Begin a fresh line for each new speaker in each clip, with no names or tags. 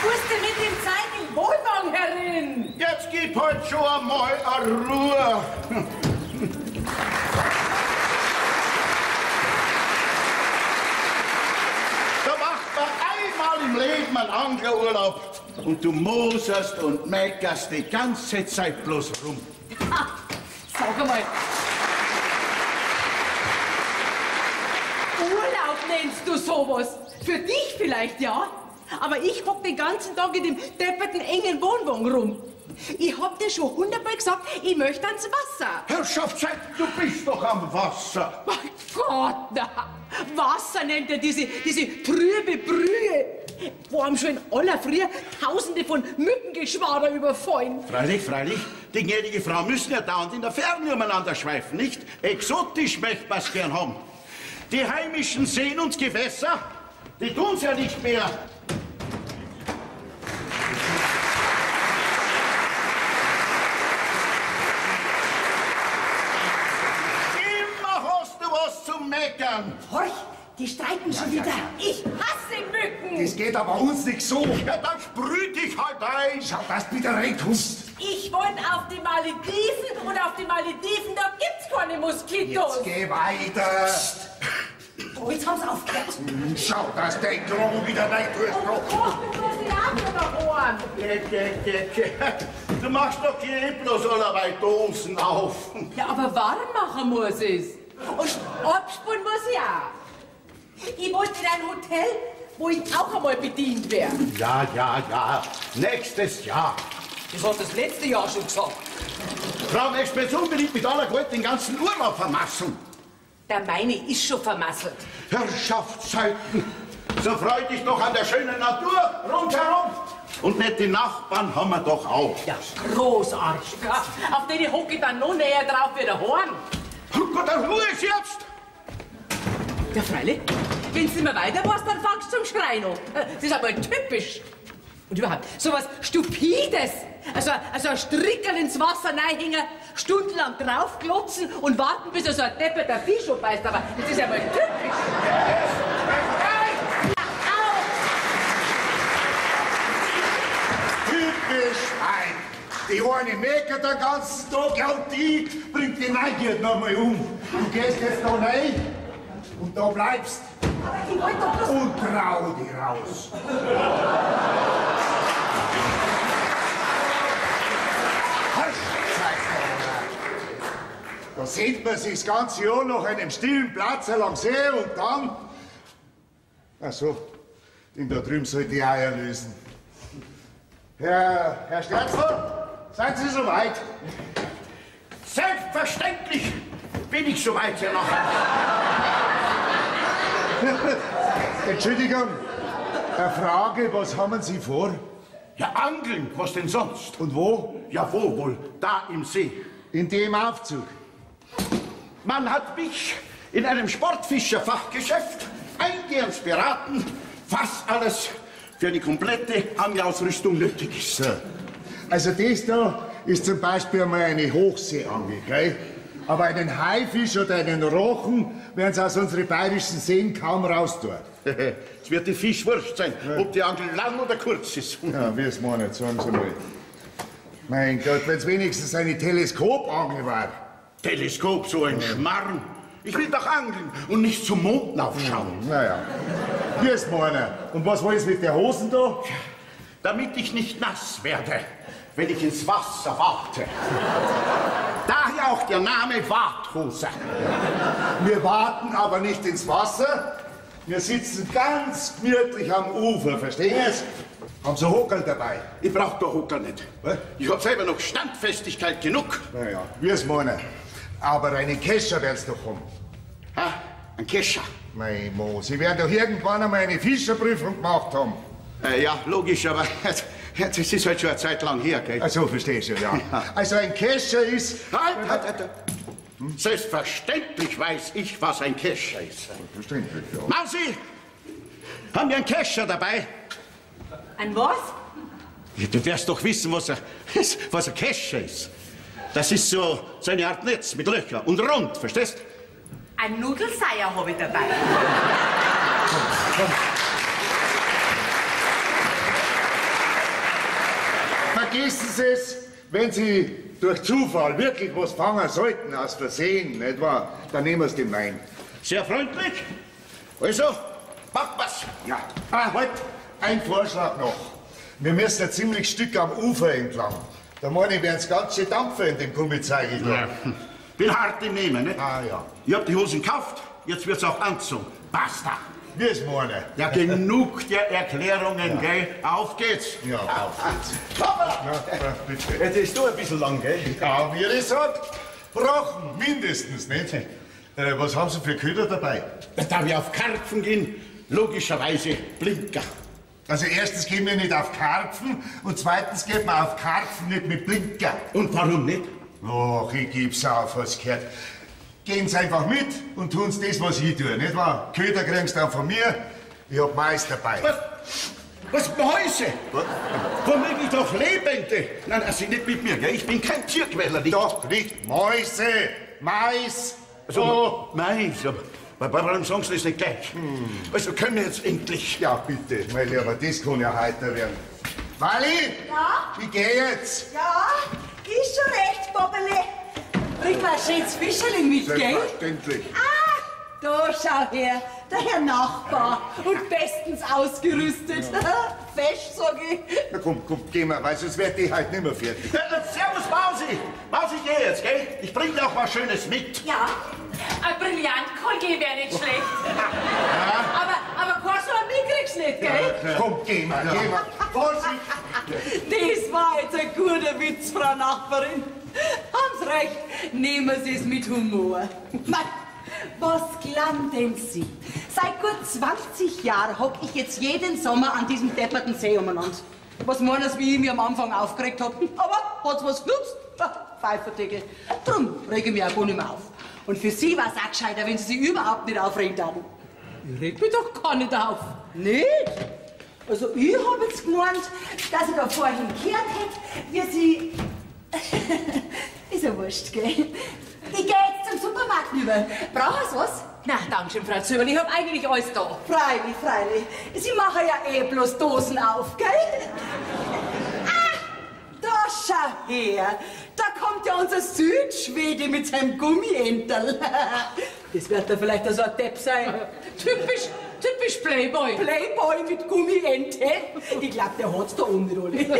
musst du mit dem Zeichen Wohlwang herin.
Jetzt gib halt schon einmal eine Ruhe. Da macht man einmal im Leben einen Anglerurlaub. Und du moserst und meckerst die ganze Zeit bloß rum.
Ha, sag einmal. Urlaub nennst du sowas? Für dich vielleicht, ja? Aber ich hock den ganzen Tag in dem depperten engen Wohnwagen rum. Ich hab dir schon 100-mal gesagt, ich möchte ans Wasser.
Herrschaftszeit, du bist doch am Wasser.
Mein Gott, na. Wasser nennt er diese trübe Brühe, wo einem schon in aller Früh Tausende von Mückengeschwader überfallen.
Freilich, freilich. Die gnädige Frau müssen ja dauernd in der Ferne umeinander schweifen, nicht? Exotisch möchte man's gern haben. Die heimischen Seen und Gewässer, die tun's ja nicht mehr. Meckern.
Horch, die streiten schon wieder. Ich hasse Mücken.
Das geht aber uns nicht so.
Ja, dann sprüh dich halt ein.
Schau, dass du wieder reinkommst.
Ich wollte auf die Malediven und auf die Malediven, da gibt's keine Moskitos.
Jetzt geh weiter.
Oh, jetzt haben sie aufgehört.
Schau, dass dein Kron wieder rein tust.
Oh Gott, du musst die Augen nach ohren.
Du machst doch hier bloß allerlei Dosen auf.
Ja, aber warm machen muss es. Und abspulen muss ich auch. Ich wollte in ein Hotel, wo ich auch einmal bedient wäre.
Ja. Nächstes Jahr.
Das hat das letzte Jahr schon gesagt.
Frau, möchtest du jetzt unbedingt mit aller Gewalt den ganzen Urlaub vermasseln?
Der meine ist schon vermasselt.
Herrschaftszeiten, so freu dich doch an der schönen Natur rundherum. Und nette Nachbarn haben wir doch auch.
Ja, großartig. Ja, auf den hocke ich dann noch näher drauf wie der Horn.
Gott, der Ruhe ist jetzt!
Ja, freilich. Wenn du nicht mehr weiter warst, dann fangst du zum Schreien an. Das ist aber typisch. Und überhaupt, so was Stupides. Also ein Strickerl ins Wasser reinhängen, stundenlang draufglotzen und warten, bis er so ein depperter Fisch abbeißt. Aber das ist ja mal typisch.
Typisch ein. Die eine meckert den ganzen Tag, ja, und die bringt die Neugier noch mal um. Du gehst jetzt da rein und da bleibst.
Aber ich wollte doch bloß...
Und trau dich raus. Da sehnt man sich das ganze Jahr nach einem stillen Platz am See und dann... Ach so, den da drüben soll die Eier lösen. Herr Sterzler? Seid Sie soweit?
Selbstverständlich bin ich soweit, Herr Nachbar.
Entschuldigung, eine Frage, was haben Sie vor?
Ja, angeln, was denn sonst?
Und wo?
Ja, wo wohl? Da im See.
In dem Aufzug.
Man hat mich in einem Sportfischerfachgeschäft eingehend beraten, was alles für eine komplette Angelausrüstung nötig ist.
So. Also das da ist zum Beispiel einmal eine Hochseeangel, gell? Aber einen Haifisch oder einen Rochen werden sie aus unseren bayerischen Seen kaum raustun.
Es wird die Fischwurst sein, ja. Ob die Angel lang oder kurz ist.
Ja, wie es meinen, sagen Sie mal. Mein Gott, wenn es wenigstens eine Teleskopangel war.
Teleskop, so ein Schmarrn. Ich will doch angeln und nicht zum Mond aufschauen.
Naja, wie es meinen. Und was wollen Sie mit der Hosen da?
Damit ich nicht nass werde, wenn ich ins Wasser warte. Daher auch der Name Warthose.
Wir warten aber nicht ins Wasser. Wir sitzen ganz gemütlich am Ufer, verstehen Sie? Haben Sie Hockerl dabei?
Ich brauch doch Hockerl nicht.
Was?
Ich hab selber noch Standfestigkeit genug.
Naja, wie es meinen. Aber einen Kescher werden Sie doch haben.
Ha? Ein Kescher?
Mein Mo, Sie werden doch irgendwann einmal eine Fischerprüfung gemacht haben.
Ja, logisch, aber das ist halt schon eine Zeit lang her, gell?
Ach so, verstehe ich, ja. Also ein Kescher ist...
Halt. Selbstverständlich weiß ich, was ein Kescher ist.
Verständlich, ja.
Mausi, haben wir einen Kescher dabei?
Ein was?
Ja, du wirst doch wissen, was ein Kescher ist. Das ist so eine Art Netz mit Löchern und rund, verstehst?
Ein Nudelseier habe ich dabei.
Komm. vergessen Sie es, wenn Sie durch Zufall wirklich was fangen sollten, aus Versehen, nicht wahr? Dann nehmen Sie den Wein.
Sehr freundlich. Also, macht was.
Ja. Ah, halt, ein Vorschlag noch. Wir müssen ein ziemlich Stück am Ufer entlang. Da meine ich, werden es ganz schön Dampfer in dem Gummizeug.
Ja. Bin hart im Nehmen, ne?
Ah, ja.
Ich hab die Hosen gekauft, jetzt wird's auch angezogen. Basta.
Wie es meine.
Ja, genug der Erklärungen, gell? Auf geht's.
Ja, auf geht's.
Hoppala.
Ja, bitte.
Das ist doch ein bisschen lang, gell?
Ja, wie ich sagt, Brochen, mindestens, nicht? Was haben Sie für Köder dabei?
Da wir auf Karpfen gehen, logischerweise Blinker.
Also erstens gehen wir nicht auf Karpfen und zweitens geht man auf Karpfen nicht mit Blinker.
Und warum nicht?
Och, ich geb's auf, was gehört. Gehen Sie einfach mit und tun's das, was ich tue, nicht wahr? Köder kriegst du dann von mir, ich hab Mais dabei.
Was Mäuse? Womöglich doch Lebende. Nein, also nicht mit mir, gell? Ich bin kein Tierquäler. Nicht.
Doch, nicht Mäuse, Mais.
Also,
Oh.
Mais, aber warum sagen Sie das nicht gleich? Also können wir jetzt endlich...
Ja, bitte, mein Lieber, das kann ja heiter werden. Wally,
Ja?
ich geh jetzt.
Ja, ist schon recht, Bobbele. Bring mal schönes Fischerli mit, gell?
Selbstverständlich.
Ah, da schau her, der Herr Nachbar. Und bestens ausgerüstet. Fest, sag ich.
Na komm, geh mal, weil sonst werd ich halt nimmer fertig.
Servus, Mausi. Mausi, geh jetzt, gell? Ich bring dir auch was Schönes mit.
Ja,
Ein Brillantkolge wäre nicht schlecht. Aber kein so ein Blick kriegst du nicht, gell?
Komm, geh mal. Vorsicht.
das war jetzt ein guter Witz, Frau Nachbarin. Haben Sie recht, nehmen Sie es mit Humor. Mei, was glauben Sie? Seit gut 20 Jahren hock ich jetzt jeden Sommer an diesem depperten See umeinander. Was meinen Sie, wie ich mich am Anfang aufgeregt hab? Aber hat's was genutzt? Pfeifertegel. Drum rege ich mich auch gar nicht mehr auf. Und für Sie war es auch gescheiter, wenn Sie sich überhaupt nicht aufregen würden. Ich reg mich doch gar nicht auf. Nicht? Also ich hab jetzt gemeint, dass ich da vorhin gehört hätte, wie Sie... Ist ja wurscht, gell? Ich geh jetzt zum Supermarkt rüber. Brauchen Sie was?
Na, danke schön, Frau Zöberl, ich hab eigentlich alles da.
Freilich, freilich. Sie machen ja eh bloß Dosen auf, gell? Ah, da schau her. Da kommt ja unser Südschwede mit seinem Gummienterl. Das wird da vielleicht so ein Depp sein.
Typisch Playboy.
Playboy mit Gummiente. Ich glaub, der hat's da oben nicht alle.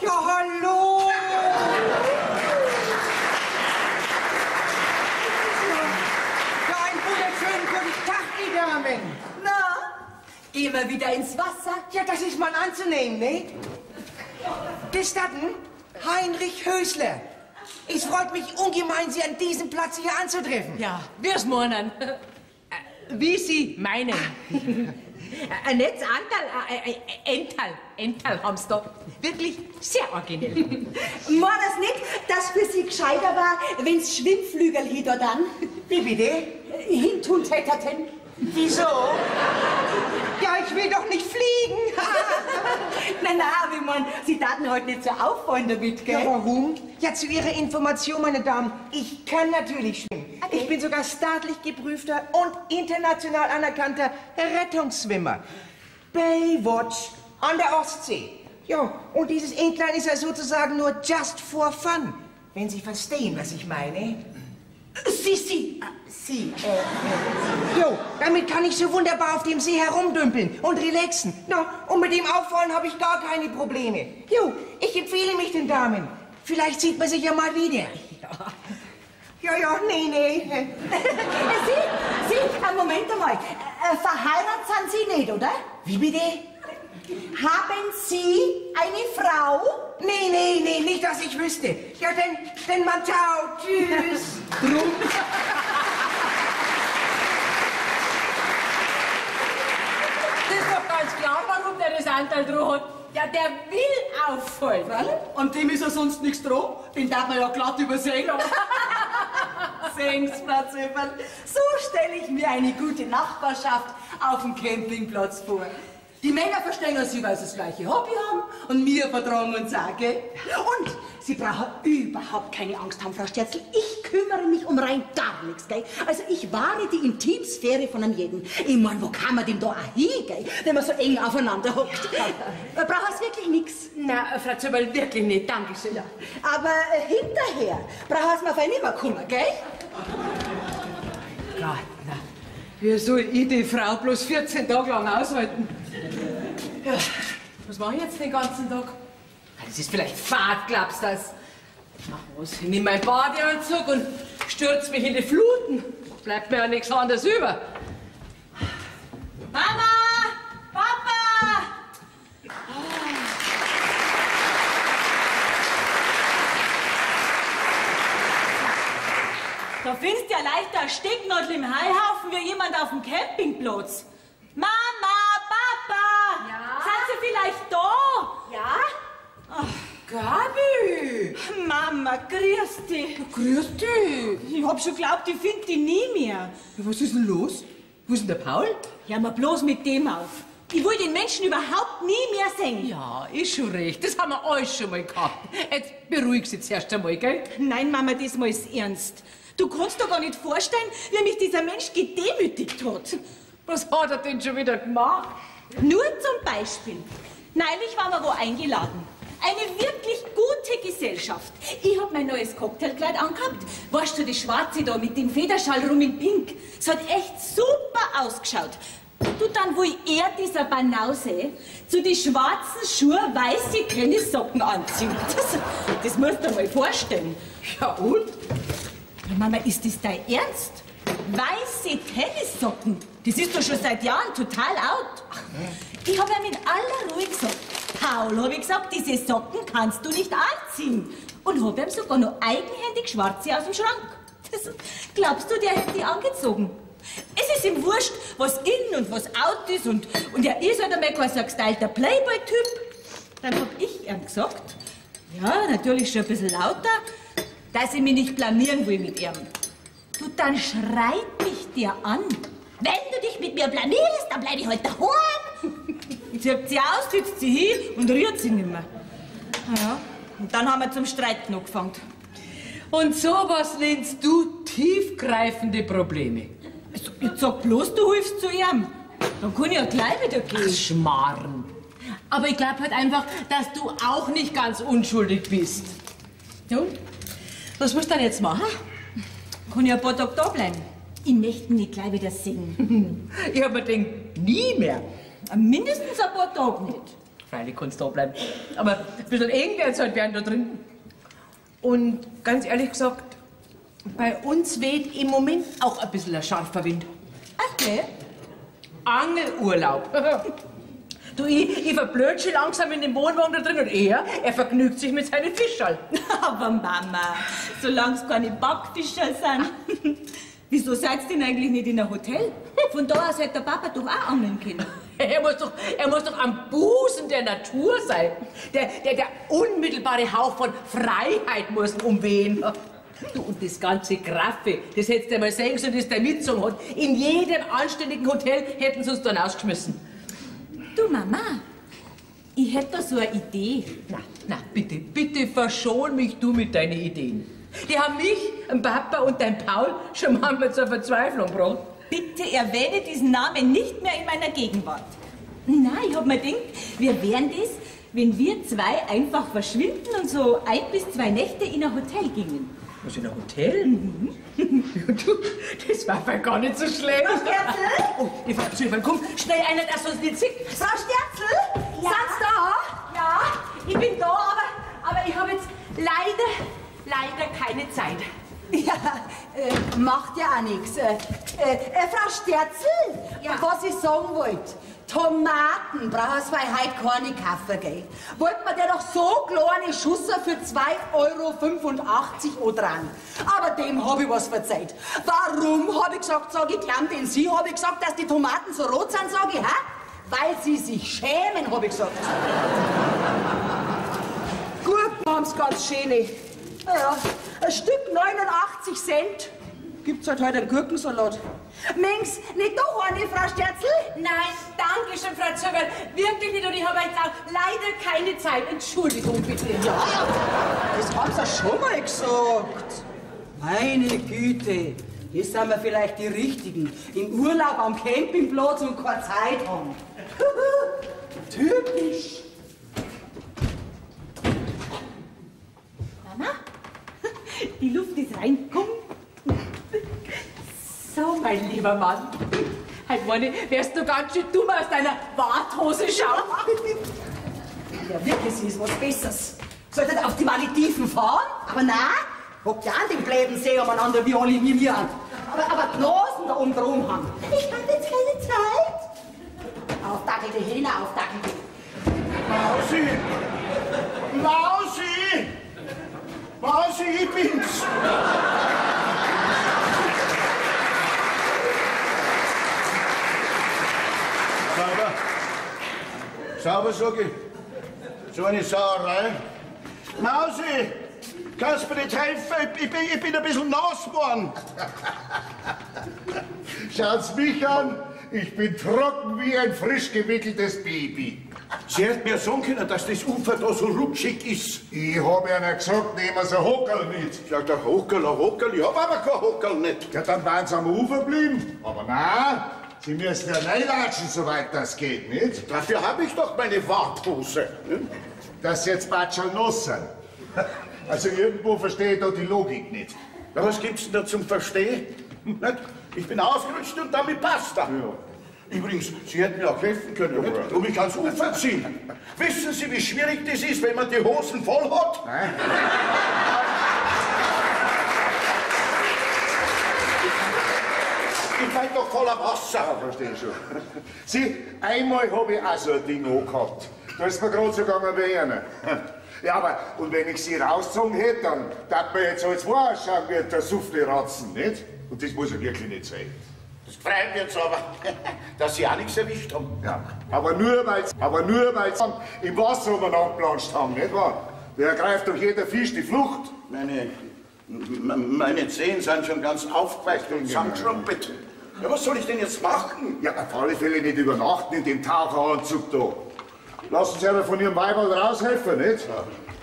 Ja, hallo! Ja, einen wunderschönen guten Tag, die Damen.
Na, gehen wir wieder ins Wasser?
Ja, das ist mal anzunehmen, ne? Gestatten, Heinrich Hösler. Es freut mich ungemein, Sie an diesem Platz hier anzutreffen.
Ja, wir's meinen. Wie Sie meinen. Ein nettes Ental haben's da. Wirklich sehr originell.
War das nicht, dass für Sie gescheiter war, wenn's Schwimmflügel hier da dann
Wie bitte?
hintun täterten?
Wieso? Ja, ich will doch nicht fliegen.
Na, wie man, Sie taten heute nicht so auffallen damit, gell?
Ja, warum? Ja, zu Ihrer Information, meine Damen, ich kann natürlich schwimmen.
Okay.
Ich bin sogar staatlich geprüfter und international anerkannter Rettungsschwimmer. Baywatch an der Ostsee. Ja, und dieses Entlein ist ja sozusagen nur just for fun. Wenn Sie verstehen, was ich meine.
Sie.
Jo, damit kann ich so wunderbar auf dem See herumdümpeln und relaxen. Na, und mit dem Auffallen habe ich gar keine Probleme. Jo, ich empfehle mich den Damen. Vielleicht sieht man sich ja mal wieder. Ja, nee.
Sie, Moment einmal. Verheiratet sind Sie nicht, oder?
Wie bitte?
Haben Sie eine Frau?
Nee, nicht, dass ich wüsste. Ja, denn man ciao, tschüss.
Das ist doch ganz klar, warum der das Anteil dran hat. Ja, der will auffallen.
An dem ist ja sonst nichts dran. Den darf man ja glatt übersehen. Sehen's, Frau Zöberl. So stelle ich mir eine gute Nachbarschaft auf dem Campingplatz vor. Die Männer verstehen sich, weil sie das gleiche Hobby haben und wir vertragen uns auch, gell? Und Sie brauchen überhaupt keine Angst haben, Frau Sterzel. Ich kümmere mich um rein gar nichts, gell? Also ich wahre die Intimsphäre von einem jeden. Ich mein, wo kann man denn da auch hin, gell? Wenn man so eng aufeinander hockt. Braucht es wirklich nichts?
Na, Frau Zöberl, wirklich nicht, danke schön.
Ja. Aber hinterher braucht es mir fein nicht mehr kommen, gell?
Gott, na, wie soll ich die Frau bloß 14 Tage lang aushalten? Ja, was mache ich jetzt den ganzen Tag? Das ist vielleicht Fahrt, glaubst du das? Ach was, ich nehme meinen Badeanzug und stürze mich in die Fluten. Bleibt mir ja nichts anderes über.
Mama! Papa! Da findest du ja leicht ein Stecknadel im Heuhaufen wie jemand auf dem Campingplatz. Mama! Papa!
Ja?
Sind Sie vielleicht da?
Ja?
Ach,
Gabi!
Mama, grüß dich.
Grüß dich!
Ich hab schon geglaubt, ich find dich nie mehr.
Ja, was ist denn los? Wo ist denn der Paul?
Hör mal bloß mit dem auf. Ich will den Menschen überhaupt nie mehr sehen.
Ja, ist schon recht. Das haben wir alles schon mal gehabt. Jetzt beruhig dich zuerst einmal, gell?
Nein, Mama, diesmal ist ernst. Du kannst dir gar nicht vorstellen, wie mich dieser Mensch gedemütigt hat.
Was hat er denn schon wieder gemacht?
Nur zum Beispiel. Neulich waren wir wo eingeladen. Eine wirklich gute Gesellschaft. Ich hab mein neues Cocktailkleid angehabt. Weißt du, die Schwarze da mit dem Federschall rum in Pink. Es hat echt super ausgeschaut. Du, dann wo er, dieser Banause, zu die schwarzen Schuhe weiße Tennissocken anzieht. Das musst du dir mal vorstellen.
Ja, und?
Mama, ist das dein Ernst? Weiße Tennissocken? Das ist doch schon seit Jahren total out. Ich habe ihm in aller Ruhe gesagt, Paul, habe ich gesagt, diese Socken kannst du nicht anziehen. Und habe ihm sogar noch eigenhändig schwarze aus dem Schrank. Glaubst du, der hätte die angezogen? Es ist ihm wurscht, was in und was out ist. Und er ist halt einmal kein so gestylter Playboy-Typ. Dann hab ich ihm gesagt, ja, natürlich schon ein bisschen lauter, dass ich mich nicht blamieren will mit ihm. Du, dann schreit mich der an. Wenn du dich mit mir blamierst, dann bleib ich halt daheim. Zieht sie aus, sitzt sie hin und rührt sie nicht mehr. Ja, und dann haben wir zum Streiten angefangen.
Und sowas nennst du tiefgreifende Probleme?
Also, jetzt sag bloß, du hilfst zu ihm. Dann kann ich ja gleich wieder gehen.
Ach, Schmarrn. Aber ich glaube halt einfach, dass du auch nicht ganz unschuldig bist.
Du,
Was musst du dann jetzt machen?
kann ich ein paar Tage da bleiben? Ich möchte ihn nicht gleich wieder sehen.
Ich hab mir gedacht, nie mehr.
Mindestens ein paar Tage nicht.
Freilich kannst du da bleiben. Aber ein bisschen eng wird's halt werden da drin. Und ganz ehrlich gesagt, bei uns weht im Moment auch ein bisschen ein scharfer Wind.
Okay.
Angelurlaub. Du, ich verblöd schon langsam in dem Wohnwagen da drin und er vergnügt sich mit seinen Fischern.
Aber Mama, solange es keine Backfischer sind. Wieso seid ihr denn eigentlich nicht in einem Hotel? Von da aus hätte der Papa doch auch angeln können.
Er muss doch am Busen der Natur sein. Der unmittelbare Hauch von Freiheit muss umwehen. Du, und das ganze Graffe, das hättest du mal sehen sollen, das der mitgezogen hat. In jedem anständigen Hotel hätten sie uns dann ausgeschmissen.
Du Mama, ich hätte da so eine Idee.
Na, bitte verschon mich du mit deinen Ideen. Die haben mich, den Papa und dein Paul schon manchmal zur Verzweiflung gebracht.
Bitte erwähne diesen Namen nicht mehr in meiner Gegenwart. Nein, ich hab mir gedacht, wir wären das, wenn wir zwei einfach verschwinden und so 1 bis 2 Nächte in ein Hotel gingen.
Was, in ein Hotel? Ja, du, das war aber gar nicht so schlecht.
Frau Sterzel?
Oh, die Frau Zöberl, komm, schnell einer, dass uns nicht sieht.
Frau Sterzel? Ja. Sind's da? Ja, ich bin da, aber ich habe jetzt leider keine Zeit. Ja, macht ja auch nichts. Frau Sterzel, ja. Was ich sagen wollte, Tomaten brauchst du heute keine kaufen, gell? Wollt man dir doch so kleine Schusser für 2,85 € dran. Aber dem hab ich was verzeiht. Warum, hab ich gesagt, sag ich, klamm den Sie, hab ich gesagt, dass die Tomaten so rot sind, sag ich, hä? Weil sie sich schämen, hab ich gesagt. Gut, haben's ganz schöne. Ja, ein Stück 89 Cent. gibt's halt heute einen Gurkensalat.
Mengs, nicht doch eine, Frau Sterzel?
Nein, danke schön, Frau Zögerl. Wirklich nicht, und ich habe jetzt auch leider keine Zeit. Entschuldigung, bitte.
Ja, das haben sie schon mal gesagt. Meine Güte, hier sind wir vielleicht die Richtigen. Im Urlaub am Campingplatz und keine Zeit haben. Typisch.
Mama, die Luft ist rein. Komm. So, mein lieber Mann. Halt, meine, wärst du ganz schön dumm aus deiner Warthose schauen.
Ja, wirklich, sie ist was Besseres. Solltet auf die Malediven fahren? Aber nein, hockt ja an dem bläden See umeinander wie alle wie wir. Aber die Nasen da oben drum haben. Ich hab jetzt keine Zeit. Aufdackelte Hähne, aufdackelte.
Mausi! Mausi! Mausi, ich bin's! Sauber. Sauber, sag ich. So eine Sauerei. Mausi! Kannst du mir nicht helfen? Ich bin ein bisschen nass geworden.
Schaut's mich an, ich bin trocken wie ein frisch gewickeltes Baby.
Sie hätten mir sagen können, dass das Ufer da so rutschig ist.
Ich hab ihnen gesagt, nehmen Sie ein Hockerl mit.
Sagt der Hockerl, ein Hockerl? Ich hab aber kein Hockerl nicht.
Ja, dann waren Sie am Ufer geblieben. Aber nein, Sie müssen ja reinlatschen, soweit das geht, nicht?
Dafür habe ich doch meine Warthose. Ne?
Dass Sie jetzt batschel nass sind. Also irgendwo verstehe ich da die Logik nicht.
Ja, was gibt's denn da zum Verstehen? Nicht? Ich bin ausgerutscht und damit basta. Ja. Übrigens, Sie hätten mir auch helfen können, nicht? Um mich ans Ufer ziehen. Wissen Sie, wie schwierig das ist, wenn man die Hosen voll hat?
Nein.
Ich mein doch voller Wasser.
Ja, verstehe schon. Sie, einmal habe ich auch so ein Ding angehabt. Da ist mir gerade so gegangen wie einer. Ja, aber, und wenn ich Sie rausgezogen hätte, dann darf man jetzt als wahr ausschauen wie der Soufflé-Ratzen, nicht? Und das muss ja wirklich nicht sein.
Das freut mich jetzt aber, dass Sie auch nichts erwischt haben.
Ja, aber nur weil Sie im Wasser umeinander geplanscht haben, nicht wahr? Da ergreift doch jeder Fisch die Flucht.
Meine Zehen sind schon ganz aufgeweicht und zusammengeschrumpelt. Ja, was soll ich denn jetzt machen?
Ja, auf alle Fälle nicht übernachten in dem Taucheranzug da. Lassen Sie aber von Ihrem Weiberl raushelfen, nicht?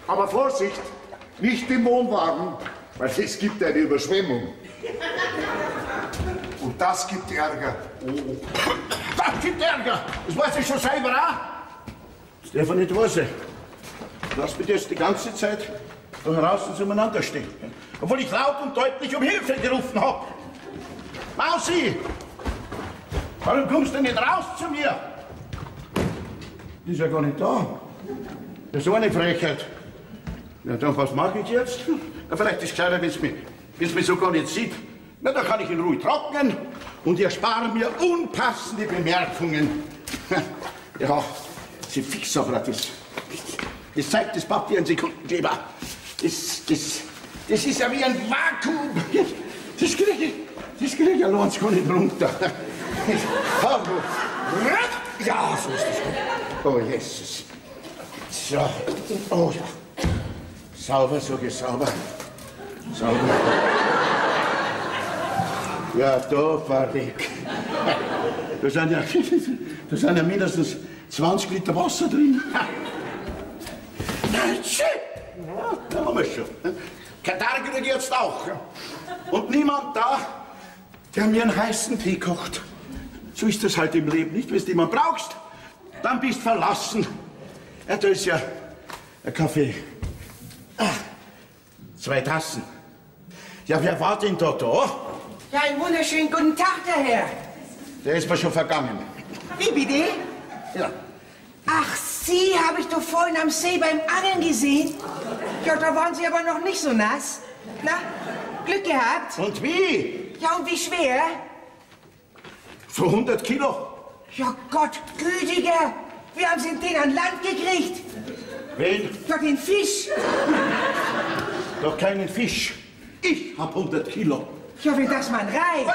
Aber Vorsicht, nicht im Wohnwagen, weil es gibt eine Überschwemmung. Und das gibt Ärger.
Oh. Das gibt Ärger! Das weiß ich schon selber auch. Stefan, nicht wahr sein. Lass mich jetzt die ganze Zeit da draußen zueinander stehen. Obwohl ich laut und deutlich um Hilfe gerufen habe. Mausi! Warum kommst du nicht raus zu mir? Die ist ja gar nicht da. Das ist so eine Frechheit. Ja, dann was mache ich jetzt? Na, vielleicht ist es gescheiter, wenn es mich so gar nicht sieht. Na, da kann ich in Ruhe trocknen und erspare mir unpassende Bemerkungen. Ja, Sie fix aber das zeigt das Papier einen Sekundenkleber. Das ist ja wie ein Vakuum. Das kriege ich allein gar nicht runter. Ja, so ist das gut. Oh, Jesus. So. Oh, ja. Sauber, so sauber. Sauber. Ja, da war weg. Da sind ja mindestens 20 Liter Wasser drin. Ja, da haben wir schon. Katar kriege ich jetzt auch. Und niemand da, der mir einen heißen Tee kocht. So ist das halt im Leben, nicht? Wenn du jemanden brauchst, dann bist du verlassen. Ja, da ist ja ein Kaffee. 2 Tassen. Ja, wer war denn da?
Ja, einen wunderschönen guten Tag, der Herr.
Der ist mir schon vergangen.
Wie bitte?
Ja.
Ach, Sie habe ich doch vorhin am See beim Angeln gesehen. Ja, da waren Sie aber noch nicht so nass. Na, Glück gehabt?
Und wie?
Ja, und wie schwer?
So 100 Kilo.
Ja, Gott, gütiger. Wie haben Sie den an Land gekriegt?
Wen?
Ja, den Fisch.
Doch keinen Fisch. Ich hab 100 Kilo.
Ja, wenn das mal reicht.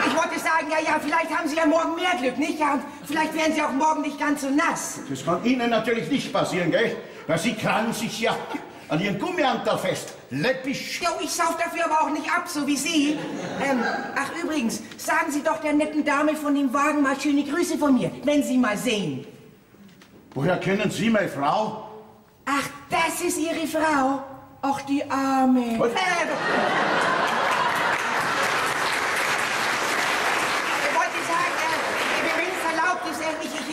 Ich wollte sagen, ja, vielleicht haben Sie ja morgen mehr Glück, nicht? Ja, und vielleicht werden Sie auch morgen nicht ganz so nass.
Das kann Ihnen natürlich nicht passieren, gell? Weil Sie krallen sich ja an ihren Gummianteil fest. Läppisch.
Jo, ich sauf dafür aber auch nicht ab, so wie Sie. Ach übrigens, sagen Sie doch der netten Dame von dem Wagen mal schöne Grüße von mir, wenn Sie mal sehen.
Woher kennen Sie meine Frau?
Ach, das ist Ihre Frau? Ach, die Arme.
Was?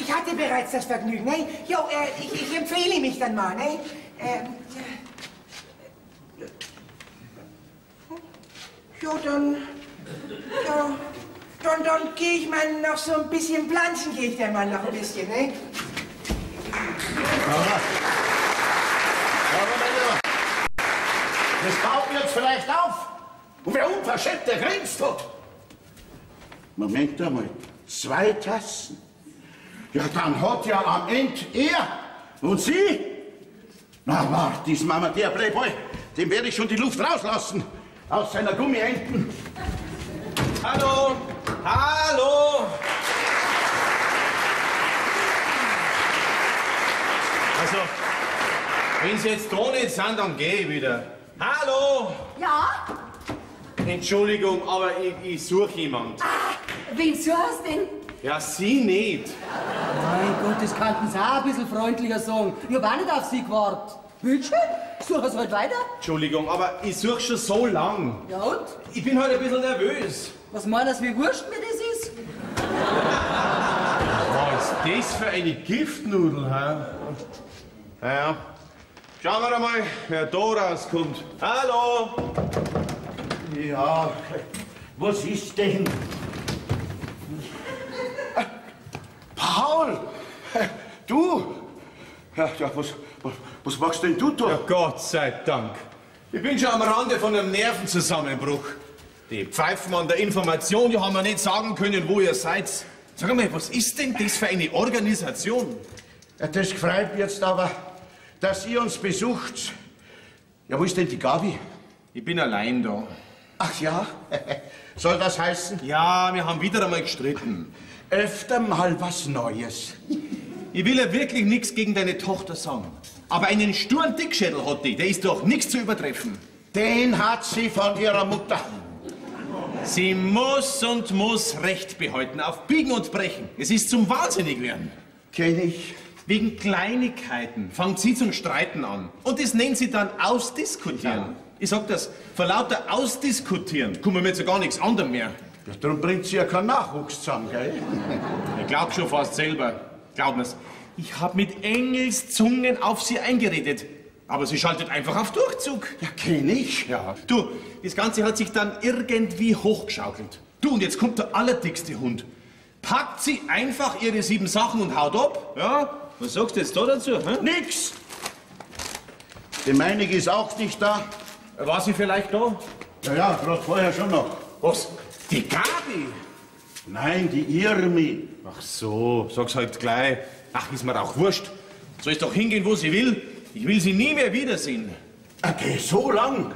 Ich hatte bereits das Vergnügen, ne? Jo, ich empfehle mich dann mal, ne? Dann gehe ich mal noch so ein bisschen planschen, gehe ich dann mal noch ein bisschen, ne?
Aber das baut mir jetzt vielleicht auf. Und wer unverschämt, der grinst dort. Moment einmal, 2 Tassen. Ja, dann hat ja am Ende er und Sie. Na, wart, dies Mama, der Playboy, dem werde ich schon die Luft rauslassen. Aus seiner Gummienten.
Hallo! Hallo! Also, wenn Sie jetzt da nicht sind, dann gehe ich wieder. Hallo!
Ja?
Entschuldigung, aber ich suche jemand.
Wen suchst denn?
Ja, Sie nicht.
Mein Gott, das könnten Sie auch ein bisschen freundlicher sagen. Ich hab auch nicht auf Sie gewartet. Bitte? Such es halt weiter.
Entschuldigung, aber ich suche schon so lang.
Ja und?
Ich bin halt ein bisschen nervös.
Was meinst du, wie wurscht mir das ist?
Was ist das für eine Giftnudel, hä? Naja, schauen wir mal, wer da rauskommt. Hallo!
Ja, was ist denn? Paul! Du! Ja, was machst denn du da?
Ja, Gott sei Dank. Ich bin schon am Rande von einem Nervenzusammenbruch. Die Pfeifen an der Information, die haben mir nicht sagen können, wo ihr seid. Sag mal, was ist denn das für eine Organisation?
Ja, das freut mich jetzt aber, dass ihr uns besucht. Ja, wo ist denn die Gabi?
Ich bin allein da.
Ach ja? Soll das heißen?
Ja, wir haben wieder einmal gestritten.
Öfter mal was Neues.
Ich will ja wirklich nichts gegen deine Tochter sagen. Aber einen sturen Dickschädel hat die, der ist doch nichts zu übertreffen.
Den hat sie von ihrer Mutter.
Sie muss und muss Recht behalten, auf Biegen und Brechen. Es ist zum Wahnsinnigwerden.
Kenn ich.
Wegen Kleinigkeiten fängt sie zum Streiten an. Und das nennt sie dann Ausdiskutieren. Ja. Ich sag das, vor lauter Ausdiskutieren kommen wir jetzt ja gar nichts anderem mehr.
Ja, darum bringt sie ja keinen Nachwuchs zusammen, gell?
Ich glaub schon fast selber. Glaub mir's. Ich hab mit Engelszungen auf sie eingeredet. Aber sie schaltet einfach auf Durchzug.
Ja, kenn ich.
Ja. Du, das Ganze hat sich dann irgendwie hochgeschaukelt. Du, und jetzt kommt der allerdickste Hund. Packt sie einfach ihre 7 Sachen und haut ab. Ja? Was sagst du jetzt da dazu? Hä?
Nix. Die meinige ist auch nicht da.
War sie vielleicht da?
Ja, gerade vorher schon noch.
Was? Die Gabi?
Nein, die Irmi.
Ach so, sag's halt gleich. Ach, ist mir auch wurscht. Soll ich doch hingehen, wo sie will? Ich will sie nie mehr wiedersehen.
Okay, so lang.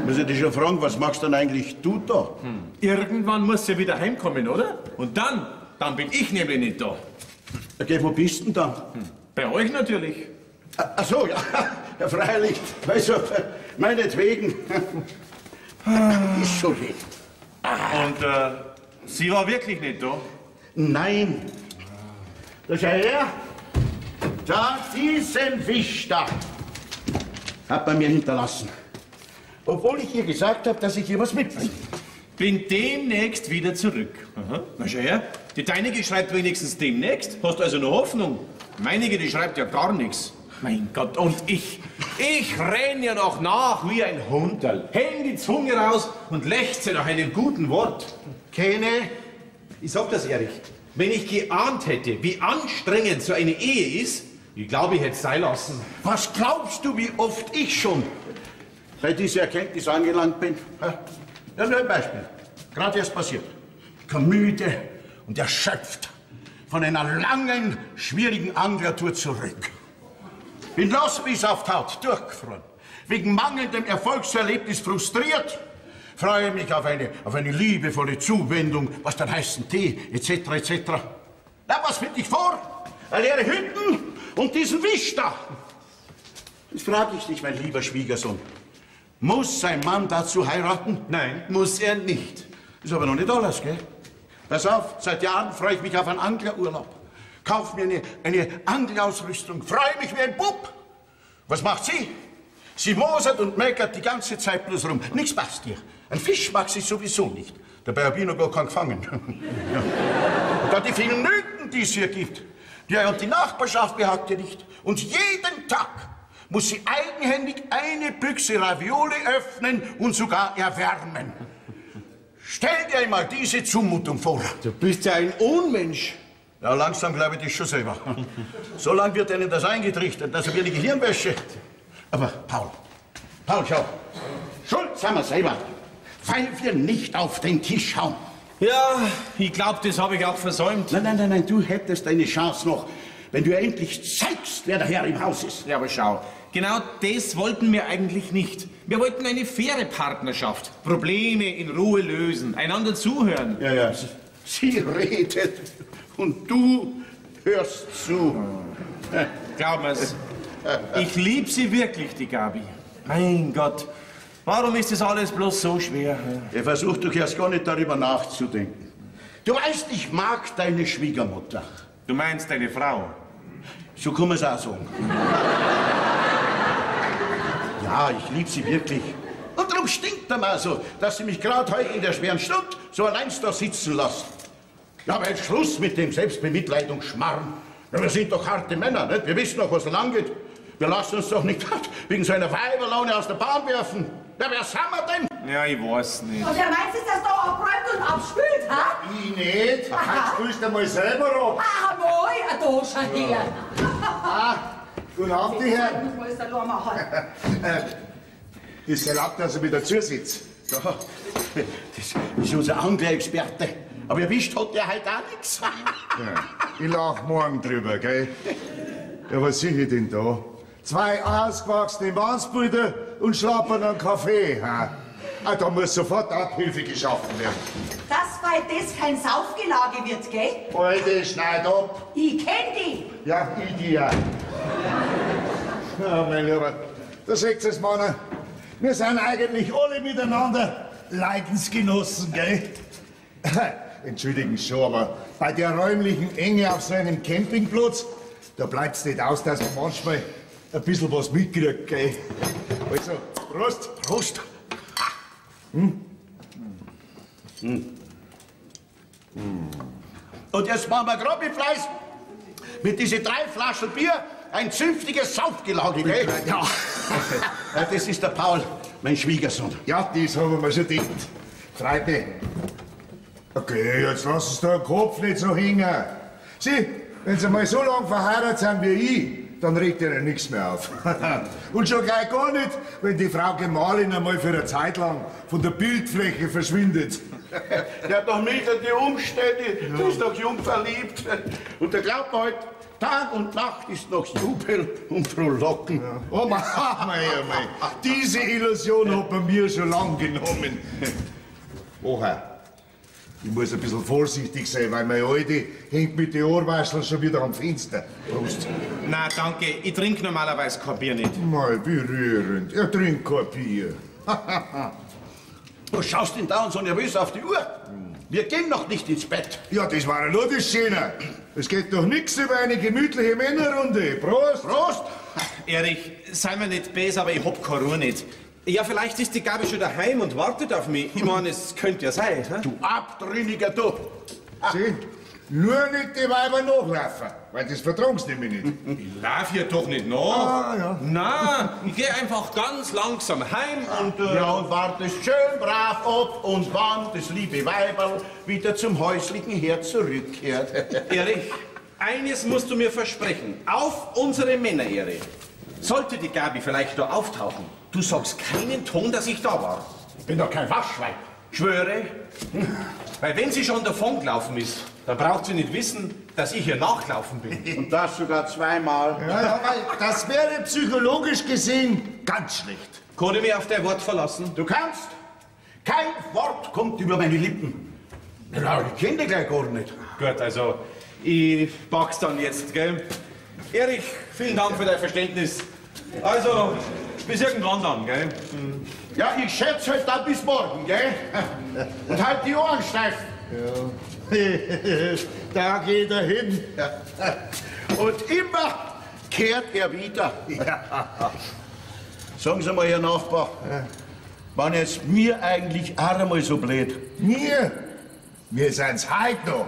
Muss ich dich schon fragen, was machst denn eigentlich du da?
Irgendwann muss sie wieder heimkommen, oder? Und dann bin ich nämlich nicht da.
Okay, wo bist denn da?
Bei euch natürlich.
Ach so, ja, ja freilich. Also, meinetwegen. Ist schon weg.
Und sie war wirklich nicht da?
Nein. Da schau her. Da, diesen Wisch da hat bei mir hinterlassen. Obwohl ich ihr gesagt habe, dass ich ihr was mitbringe.
Bin demnächst wieder zurück. Aha. Na schau her, die deinige schreibt wenigstens demnächst. Hast also noch Hoffnung? Meinige, die schreibt ja gar nichts. Mein Gott, und ich renn ja noch nach wie ein Hunderl. Häng die Zunge raus und lechze nach einem guten Wort.
Keine.
Ich sag das ehrlich, wenn ich geahnt hätte, wie anstrengend so eine Ehe ist, ich glaube, ich hätte es sein lassen.
Was glaubst du, wie oft ich schon bei dieser Erkenntnis angelangt bin? Ja, nur ein Beispiel. Gerade erst passiert. Ich komme müde und erschöpft von einer langen, schwierigen Anglertour zurück. Bin los bis auf die Haut, durchgefroren. Wegen mangelndem Erfolgserlebnis frustriert. Freue mich auf eine liebevolle Zuwendung, was dann heißen Tee, etc., etc. Na, was finde ich vor? Eine leere Hütten und diesen Wisch da. Jetzt frage ich dich, mein lieber Schwiegersohn. Muss sein Mann dazu heiraten?
Nein, muss er nicht.
Ist aber noch nicht alles, gell? Pass auf, seit Jahren freue ich mich auf einen Anglerurlaub. Kauf mir eine Angelausrüstung, freue mich wie ein Bub. Was macht sie? Sie mosert und meckert die ganze Zeit bloß rum. Nichts passt ihr. Ein Fisch mag sie sowieso nicht. Dabei habe ich noch gar keinen gefangen. Ja. Und dann die vielen Nöten, die es hier gibt. Ja, und die Nachbarschaft behagt ihr nicht. Und jeden Tag muss sie eigenhändig eine Büchse Ravioli öffnen und sogar erwärmen. Stell dir einmal diese Zumutung vor.
Du bist ja ein Unmensch.
Ja, langsam glaube ich das schon selber. So lange wird Ihnen das eingetrichtert, dass er wie eine Gehirnwäsche. Aber Paul, schau. Schuld sind wir selber, weil wir nicht auf den Tisch schauen.
Ja, ich glaube, das habe ich auch versäumt.
Nein, du hättest eine Chance noch, wenn du endlich zeigst, wer der Herr im Haus ist.
Ja, aber schau, genau das wollten wir eigentlich nicht. Wir wollten eine faire Partnerschaft. Probleme in Ruhe lösen, einander zuhören.
Ja, sie redet und du hörst zu.
Glaub mir's. Ich liebe sie wirklich, die Gabi. Mein Gott, warum ist das alles bloß so schwer?
Ich versuche doch erst gar nicht darüber nachzudenken. Du weißt, ich mag deine Schwiegermutter.
Du meinst deine Frau?
So kann man es auch sagen. Ja, ich liebe sie wirklich. Und darum stinkt er mal so, dass sie mich gerade heute in der schweren Stunde so allein da sitzen lässt. Ja, aber jetzt Schluss mit dem Selbstbemitleidungsschmarrn. Ja, wir sind doch harte Männer, nicht? Wir wissen doch, was lang geht. Wir lassen uns doch nicht wegen so einer Weiberlaune aus der Bahn werfen. Ja, wer sind wir denn?
Ja, ich weiß nicht.
Und wer meinst du, dass da abräumt und abspült, ha?
Ich nicht. Jetzt spülst du mal selber ab.
Ah, moi, da schau her.
Guten Abend, die Herren.
Ich muss da nur machen.
Das ist erlaubt, dass ich wieder zusitze.
Ja, das ist unser Anglerexperte. Aber erwischt hat der halt auch nichts.
Ich lach morgen drüber, gell? Ja, was sehe ich denn da? 2 ausgewachsene Mannsbrüder und schlappen einen Kaffee. Ha? Ah, da muss sofort Abhilfe geschaffen werden.
Das, weil das kein Saufgelage wird, gell?
Alte, schneid ab.
Ich kenn die.
Ja, ich die ja. Ja, mein Lieber, da seht ihr's, Mann. Wir sind eigentlich alle miteinander Leidensgenossen, gell? Entschuldigen Sie schon, aber bei der räumlichen Enge auf so einem Campingplatz, da bleibt's nicht aus, dass man manchmal ein bisschen was mitkriegt, gell? Also, Prost.
Prost. Und jetzt machen wir gerade mit Fleiß mit diesen 3 Flaschen Bier ein zünftiges Saufgelage, gell?
Ja.
Ja, das ist der Paul, mein Schwiegersohn.
Ja, das haben wir schon gedacht. Freut mich. Okay, jetzt lassen Sie den Kopf nicht so hängen. Sieh, wenn Sie mal so lange verheiratet sind wie ich, dann regt Ihnen nichts mehr auf. Und schon gleich gar nicht, wenn die Frau Gemahlin einmal für eine Zeit lang von der Bildfläche verschwindet.
Der hat doch mildert die Umstände, der ist doch jung verliebt. Und der glaubt halt, Tag und Nacht ist noch Jubel und Frohlocken.
Ja. Oh, mein. Diese Illusion hat man mir schon lang genommen. Oha. Ich muss ein bisschen vorsichtig sein, weil meine Alte hängt mit den Ohrwascheln schon wieder am Fenster. Prost.
Na, danke. Ich trinke normalerweise kein Bier nicht.
Mal berührend. Er trinkt kein Bier.
Du schaust ihn da und so nervös auf die Uhr. Wir gehen noch nicht ins Bett.
Ja, das war ja nur das Schöne. Es geht doch nichts über eine gemütliche Männerrunde. Prost!
Prost!
Erich, sei mir nicht böse, aber ich hab keine Ruhe nicht. Ja, vielleicht ist die Gabi schon daheim und wartet auf mich. Ich meine, es könnte ja sein. He?
Du Abtrünniger, du!
Sieh, nur nicht die Weiber nachlaufen, weil das vertragen's nämlich nicht.
Ich lauf hier doch nicht nach.
Ah, ja.
Nein, ich gehe einfach ganz langsam heim und...
Ja, und wartest schön brav ab und wann das liebe Weiberl wieder zum häuslichen Herd zurückkehrt.
Erich, eines musst du mir versprechen. Auf unsere Männerehre. Sollte die Gabi vielleicht da auftauchen, du sagst keinen Ton, dass ich da war.
Ich bin doch kein Waschweib.
Schwöre. Weil wenn sie schon davongelaufen ist, dann braucht sie nicht wissen, dass ich ihr nachgelaufen bin.
Und das sogar 2-mal.
Ja, weil das wäre psychologisch gesehen ganz schlecht.
Kann ich mich auf dein Wort verlassen?
Du kannst. Kein Wort kommt über meine Lippen. Ja, ich kenne dich gleich gar nicht.
Gut, also, ich pack's dann jetzt, gell? Erich, vielen Dank für dein Verständnis. Also, bis irgendwann dann, gell?
Ja, ich schätze halt dann bis morgen, gell? Und halt die Ohren steif.
Ja. Da geht er hin.
Und immer kehrt er wieder. Sagen Sie mal, Herr Nachbar, wann ist mir eigentlich auch einmal so blöd?
Wir sind's heute noch.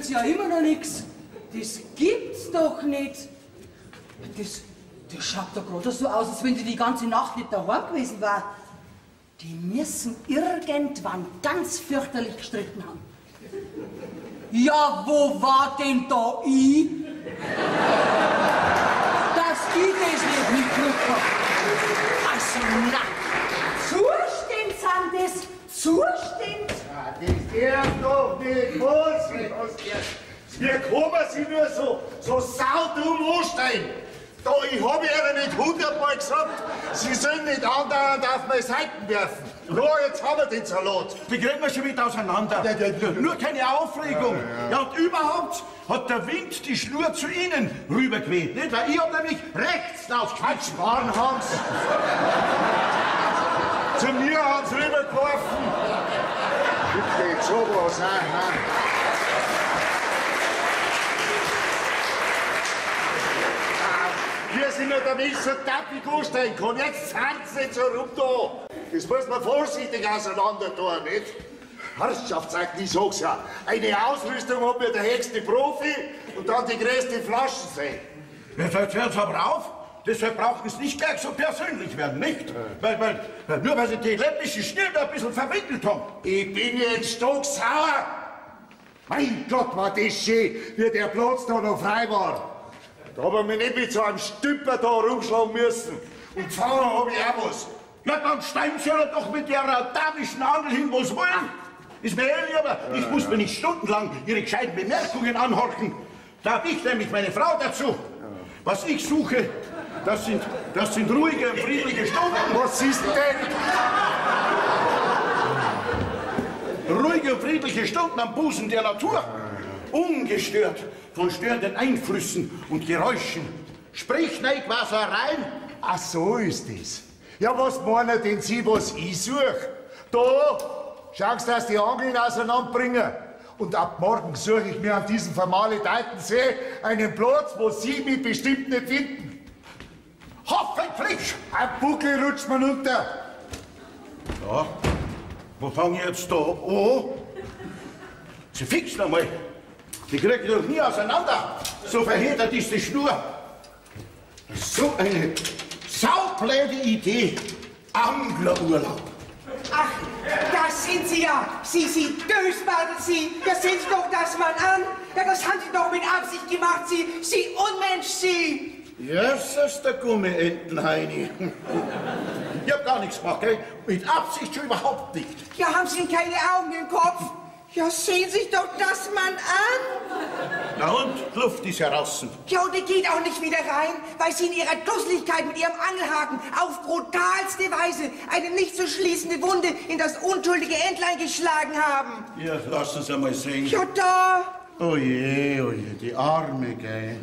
Ja, immer noch nichts. Das gibt's doch nicht. Das schaut doch gerade so aus, als wenn die ganze Nacht nicht daheim gewesen war. Die müssen irgendwann ganz fürchterlich gestritten haben. Ja, wo war denn da ich? Dass ich das nicht mitgekriegt hab. Also, na, zustimmt sind das, zustimmt.
Ja, das darf doch nicht wahr sein. Wie kann sie nur so saudumm anstehen? Da, ich hab ihnen nicht 100-mal gesagt, sie sollen nicht andauernd auf meine Seiten werfen. Ja, jetzt haben wir den Salat.
Die kriegen wir schon wieder auseinander. Nur keine Aufregung. Ja, und überhaupt hat der Wind die Schnur zu Ihnen rübergeweht. Nicht? Weil ich hab nämlich rechts ausgequatscht.
Wann haben sie? Zu mir haben sie rübergeworfen. Gibt nicht sowas, nein. Wie sie mir der Milch so tappig anstellen kann. Jetzt sind sie nicht so rum da. Das muss man vorsichtig auseinander tun, nicht? Herrschaftszeiten, ich sag's ja. Eine Ausrüstung hat mir der höchste Profi und dann die größte Flaschensee.
Jetzt hört's aber auf. Deshalb brauchen Sie nicht gleich so persönlich werden, nicht? Nur weil Sie die läppischen Schnee ein bisschen verwickelt haben.
Ich bin jetzt stocksauer. Mein Gott, war das schön, wie der Platz da noch frei war. Da haben wir mich nicht mit so einem Stümper da rumschlagen müssen. Und gefahren hab ich auch was.
Ja, dann steigen Sie ja doch mit Ihrer damischen Angel hin, wo Sie wollen. Ist mir ehrlich, aber ich muss mir nicht stundenlang Ihre gescheiten Bemerkungen anhorchen. Da hab ich nämlich meine Frau dazu. Was ich suche, das sind ruhige und friedliche Stunden.
Was ist denn?
Ruhige und friedliche Stunden am Busen der Natur. Ungestört von störenden Einflüssen und Geräuschen. Sprich nicht was rein.
Ach, so ist es. Ja, was meinen denn Sie, was ich suche? Da, schauen Sie, dass die Angeln auseinanderbringen. Und ab morgen suche ich mir an diesem vermaledeiten See einen Platz, wo Sie mich bestimmt nicht finden.
Hoffentlich!
Ein Buckel rutscht man unter.
Ja, wo fange ich jetzt da an? Sie fix noch mal. Die kriegt doch nie auseinander. So verheddert ist die Schnur. So eine saublöde Idee. Anglerurlaub.
Ach, das sind Sie ja. Sie Dösbaden, Sie. Das sehen Sie doch das mal an. Ja, das haben Sie doch mit Absicht gemacht, Sie Unmensch, Sie.
Jesus, der Gummientenheini. Ich hab gar nichts gemacht, gell? Mit Absicht schon überhaupt nicht.
Ja, haben Sie keine Augen im Kopf? Ja, sehen Sie sich doch das Mann an.
Na und? Die Luft ist heraus.
Ja, und die geht auch nicht wieder rein, weil Sie in Ihrer Dusseligkeit mit Ihrem Angelhaken auf brutalste Weise eine nicht zu schließende Wunde in das unschuldige Entlein geschlagen haben.
Ja, lassen Sie mal sehen.
Ja, da.
Oh je, die Arme, gell?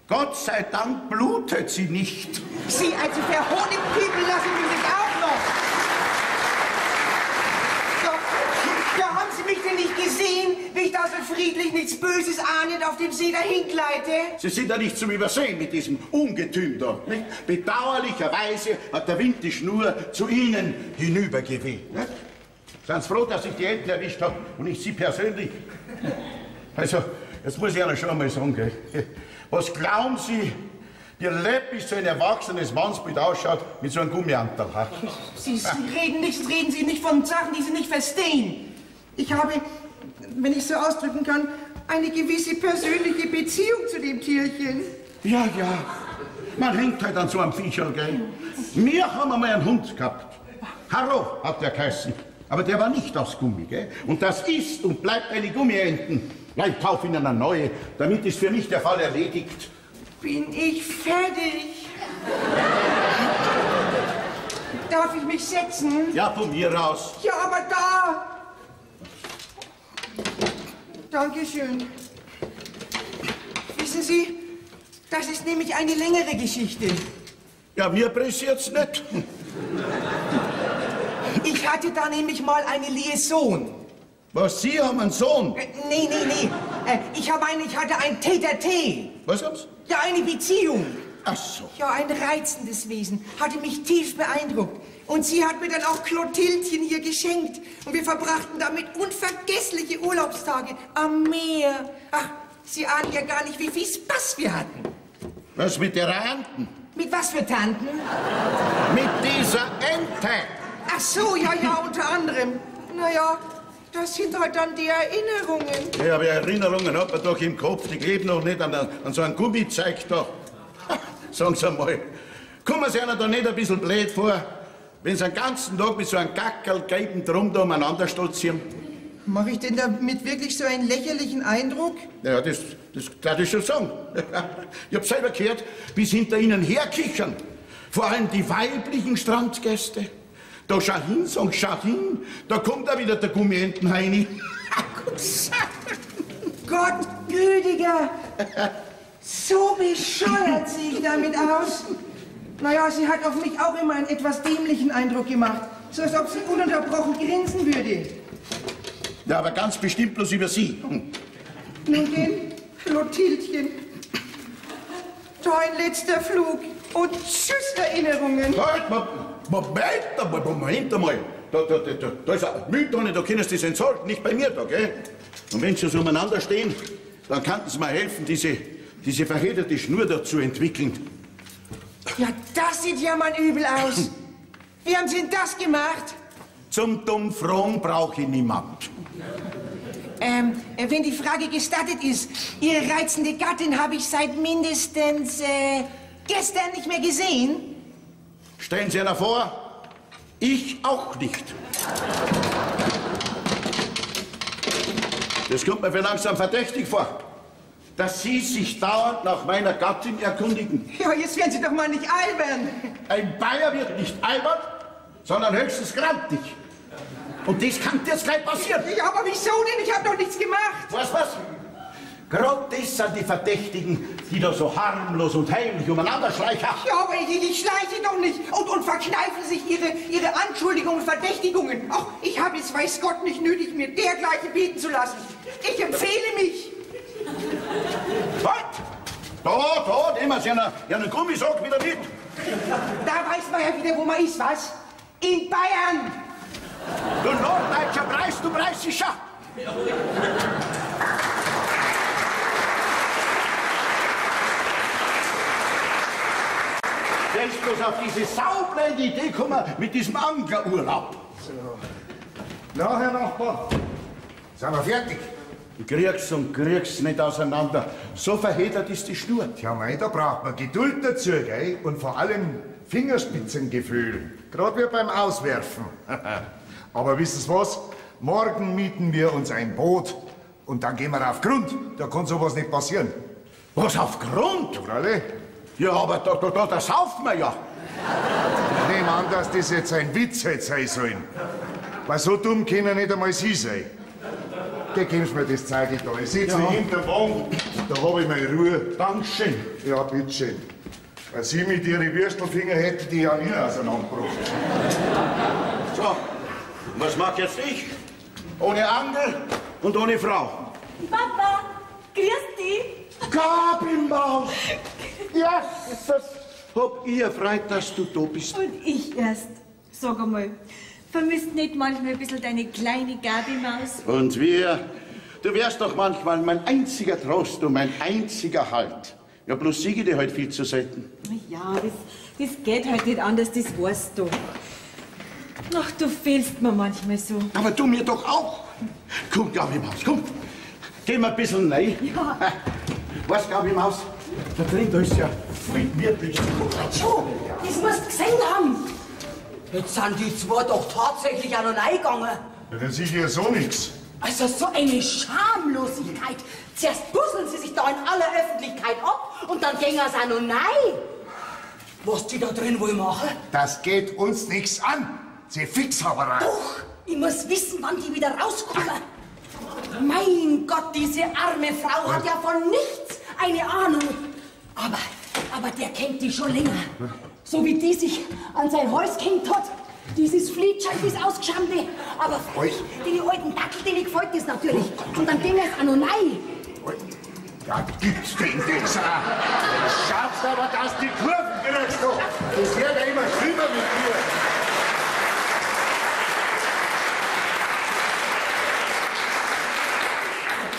Gott sei Dank blutet sie nicht.
Sie also für Honigpiepel lassen Sie sich auch noch. Ja, haben Sie mich denn nicht gesehen, wie ich da so friedlich nichts Böses ahnend auf dem See dahin gleite?
Sie sind ja nicht zum Übersehen mit diesem Ungetüm da. Nicht? Bedauerlicherweise hat der Wind die Schnur zu Ihnen hinübergeweht. Nicht? Seien Sie froh, dass ich die Enten erwischt habe und nicht Sie persönlich. Also, jetzt muss ich Ihnen schon mal sagen, gell? Was glauben Sie, wie läppisch so ein erwachsenes Mannsbild ausschaut mit so einem Gummiantel?
Sie reden Sie nicht von Sachen, die Sie nicht verstehen. Ich habe, wenn ich so ausdrücken kann, eine gewisse persönliche Beziehung zu dem Tierchen.
Ja, man hängt halt an so einem Viecherl, gell? Wir haben einmal einen Hund gehabt. Harro hat der geheißen. Aber der war nicht aus Gummi, gell? Und das ist und bleibt eine Gummienten. Ja, ich kaufe Ihnen eine neue. Damit ist für mich der Fall erledigt.
Bin ich fertig? Darf ich mich setzen?
Ja, von mir aus.
Ja, aber da. Dankeschön. Wissen Sie, das ist nämlich eine längere Geschichte.
Ja, mir pressiert's nicht.
Ich hatte da nämlich mal eine Liaison.
Was, Sie haben einen Sohn?
Nee. Ich hatte ein Tete-a-Tete.
Was haben's?
Ja, eine Beziehung.
Ach so.
Ja, ein reizendes Wesen. Hatte mich tief beeindruckt. Und sie hat mir dann auch Clotildchen hier geschenkt. Und wir verbrachten damit unvergessliche Urlaubstage am Meer. Ach, Sie ahnen ja gar nicht, wie viel Spaß wir hatten.
Was mit der Enten?
Mit was für Tanten?
Mit dieser Ente.
Ach so, ja, unter anderem. Naja, das sind halt dann die Erinnerungen.
Ja, aber Erinnerungen hat man doch im Kopf. Die kleben noch nicht an so einem Gummizeug da. Sagen Sie mal, kommen Sie einer da nicht ein bisschen blöd vor, wenn Sie den ganzen Tag mit so einem Gackerl gelben Drum da umeinander stolzieren?
Mache ich denn damit wirklich so einen lächerlichen Eindruck?
Ja, das darf ich schon sagen. Ich hab selber gehört, wie sie hinter Ihnen herkichern. Vor allem die weiblichen Strandgäste. Da schau hin, sagen, schau hin, da kommt auch wieder der Gummientenheini.
Gott gütiger! So bescheuert sehe ich damit aus. Naja, sie hat auf mich auch immer einen etwas dämlichen Eindruck gemacht. So als ob sie ununterbrochen grinsen würde.
Ja, aber ganz bestimmt bloß über Sie.
Nun denn, Clotildchen. Da ein letzter Flug. Und tschüss, Erinnerungen.
Halt, Moment einmal. Da ist eine Mülltonne, da können Sie das entsorgen, nicht bei mir da, gell? Und wenn Sie so umeinander stehen, dann könnten Sie mir helfen, diese verhedderte Schnur da zu entwickeln.
Ja, das sieht ja mal übel aus. Wie haben Sie denn das gemacht?
Zum Dummfragen brauche ich niemand.
Wenn die Frage gestattet ist, Ihre reizende Gattin habe ich seit mindestens gestern nicht mehr gesehen.
Stellen Sie einer vor, ich auch nicht. Das kommt mir für langsam verdächtig vor, dass Sie sich dauernd nach meiner Gattin erkundigen.
Ja, jetzt werden Sie doch mal nicht albern.
Ein Bayer wird nicht albern, sondern höchstens grantig. Und das kann jetzt gleich passieren.
Ja, aber wieso denn? Ich habe doch nichts gemacht.
Was? Gerade das sind die Verdächtigen, die da so harmlos und heimlich umeinander schleichen.
Ja, aber ich schleiche doch nicht und verkneifen sich ihre Anschuldigungen und Verdächtigungen. Ach, ich habe es, weiß Gott, nicht nötig, mir dergleichen bieten zu lassen. Ich empfehle mich.
Halt! Da, nehmen Sie einen Gummisack wieder mit.
Da weiß man ja wieder, wo man ist, was? In Bayern.
Du norddeutscher Preis, du Preisischer. Der ist bloß auf diese saublende Idee gekommen mit diesem Anglerurlaub.
So. Na, Herr Nachbar, sind wir fertig?
Krieg's und krieg's nicht auseinander. So verheddert ist die Schnur.
Tja, mei, da braucht man Geduld dazu, gell? Und vor allem Fingerspitzengefühl. Gerade wie beim Auswerfen. Aber wissen Sie was? Morgen mieten wir uns ein Boot und dann gehen wir auf Grund. Da kann sowas nicht passieren.
Was, auf Grund?
Ja, freilich.
Ja, aber da saufen wir ja.
Ich nehme an, dass das jetzt ein Witz hätte sein sollen. Weil so dumm können nicht einmal Sie sein. Geh, gib's mir das Zeug da. Ich sitze hinterm Wagen, da habe ich meine Ruhe.
Dankeschön.
Ja, bitteschön. Weil Sie mit Ihren Würstelfinger hätten die ja nie auseinandergebrochen.
So, was mag jetzt ich? Ohne Angel und ohne Frau.
Papa, grüß dich.
Gabi Maus! Jesus! Hab ich erfreut, dass du da bist.
Und ich erst. Sag einmal, vermisst nicht manchmal ein bisschen deine kleine Gabi-Maus?
Und wir? Du wärst doch manchmal mein einziger Trost und mein einziger Halt. Ja, bloß siege dir halt viel zu selten.
Ja, das geht halt nicht anders, das weißt du. Ach, du fehlst mir manchmal so.
Aber du mir doch auch. Komm, Gabi Maus, komm. Geh mal ein bisschen rein.
Ja.
Was, Gabi Maus? Da drin, da ist ja wirklich.
Schon, das musst du gesehen haben. Jetzt sind die zwei doch tatsächlich auch noch reingegangen.
Ja, dann sehe ich ja so nichts.
Also so eine Schamlosigkeit. Zuerst busseln sie sich da in aller Öffentlichkeit ab und dann gehen sie auch noch rein. Was die da drin wohl machen?
Das geht uns nichts an. Sie Fixhaberei.
Doch, ich muss wissen, wann die wieder rauskommen. Mein Gott, diese arme Frau hat ja von nichts eine Ahnung. Aber der kennt die schon länger. So wie die sich an sein Hals gehängt hat. Dieses Flietschein, das Ausgeschammte. Aber freilich, den alten Dackel, denen gefällt das natürlich. Und dann gehen wir es auch noch rein.
Ja, gibt's denn das auch? Schaffst aber, dass die Kurven kriegst, du. Das wird ja immer schlimmer mit dir.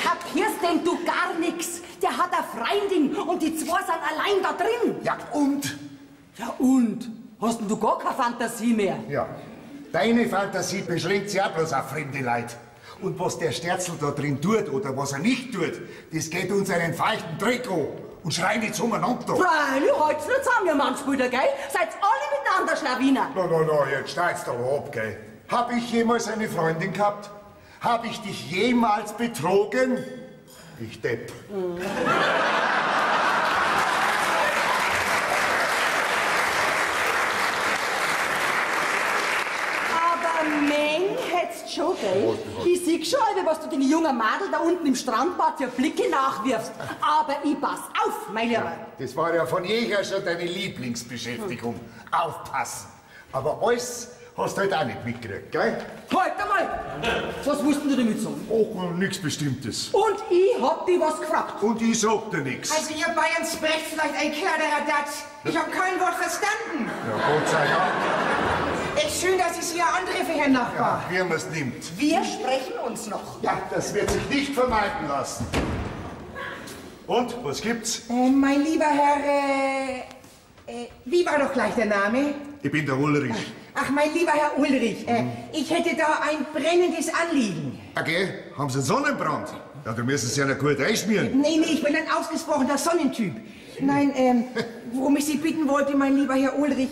Kapierst denn du gar nix? Der hat eine Freundin und die zwei sind allein da drin.
Ja, und?
Ja und? Hast denn du gar keine Fantasie mehr?
Ja, deine Fantasie beschränkt sich auch bloß auf fremde Leute. Und was der Sterzel da drin tut oder was er nicht tut, das geht uns einen feuchten Dreck an. Und schrei nicht umeinander.
Freilich, halt's nicht zusammen, ihr Mannsbrüder, gell? Seid alle miteinander Schlawiner.
Na, jetzt steigst du aber ab, gell? Hab ich jemals eine Freundin gehabt? Hab ich dich jemals betrogen? Ich Depp.
Aber Meng hätt's schon, gell? Ich sieh schon, was du den jungen Madel da unten im Strandbad für Blicke nachwirfst. Aber ich pass auf, mein Lieber.
Das war ja von jeher schon deine Lieblingsbeschäftigung. Aufpassen. Aber alles hast du halt auch nicht mitgekriegt, gell?
Halt einmal! Was wussten du damit sagen?
Och, nichts Bestimmtes.
Und ich hab dich was gefragt.
Und ich sag dir nichts.
Also ihr Bayern sprecht vielleicht ein Kerl, Herr Datz. Ich habe kein Wort verstanden.
Ja, Gott sei Dank.
Ist schön, dass es hier antreffe, Herr Nachbar.
Wie man es nimmt.
Wir sprechen uns noch.
Ja, das wird sich nicht vermeiden lassen. Und, was gibt's?
Mein lieber Herr, wie war doch gleich der Name?
Ich bin der Ulrich.
Ach, mein lieber Herr Ulrich, ich hätte da ein brennendes Anliegen.
Okay, haben Sie einen Sonnenbrand? Ja, da müssen Sie ja gut einschmieren.
Nee, ich bin ein ausgesprochener Sonnentyp. Nein, worum ich Sie bitten wollte, mein lieber Herr Ulrich,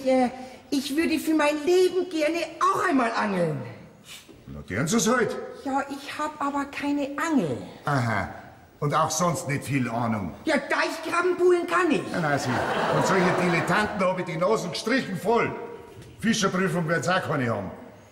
ich würde für mein Leben gerne auch einmal angeln.
Na, tun Sie es halt.
Ja, ich habe aber keine Angel.
Aha. Und auch sonst nicht viel Ahnung.
Ja, Deichkrabbenbuhlen kann ich.
Nein, Sie. Und solche Dilettanten habe ich die Nasen gestrichen voll. Fischerprüfung werden Sie auch keine haben.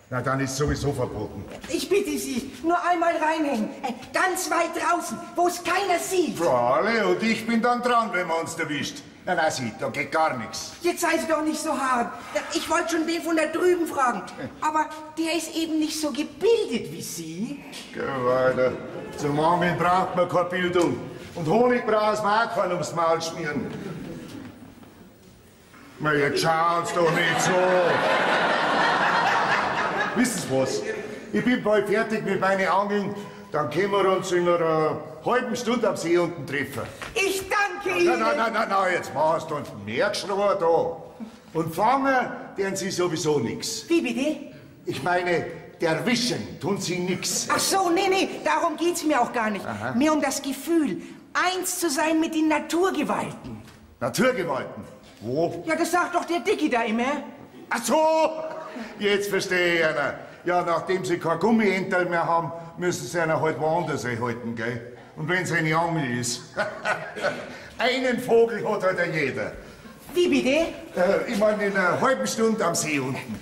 Na, dann ist sowieso verboten.
Ich bitte Sie, nur einmal reinhängen. Ganz weit draußen, wo es keiner sieht.
Alle und ich bin dann dran, wenn man uns erwischt. Nein, Sie, da geht gar nichts.
Jetzt seien Sie doch nicht so hart. Ich wollte schon den von da drüben fragen. Aber der ist eben nicht so gebildet wie Sie.
Geh weiter. Zum Angeln braucht man keine Bildung. Und Honig braucht man auch keinen ums Maul schmieren. Na, jetzt schauen's doch nicht so. Wissen Sie was? Ich bin bald fertig mit meinen Angeln. Dann können wir uns in einer halben Stunde am See unten treffen.
Ich danke Ihnen.
Nein, jetzt machst du einen Merkschnur da. Und fangen werden Sie sowieso nichts.
Wie bitte?
Ich meine, erwischen tun sie nix.
Ach so, nee, darum geht's mir auch gar nicht.
Aha.
Mehr um das Gefühl, eins zu sein mit den Naturgewalten.
Naturgewalten? Wo?
Ja, das sagt doch der Dickie da immer.
Ach so, jetzt verstehe ich einer. Ja, nachdem sie kein Gummientel mehr haben, müssen sie einer halt woanders einhalten, gell? Und wenn es eine Angel ist. Einen Vogel hat halt jeder.
Wie bitte?
Ich meine, in einer halben Stunde am See unten.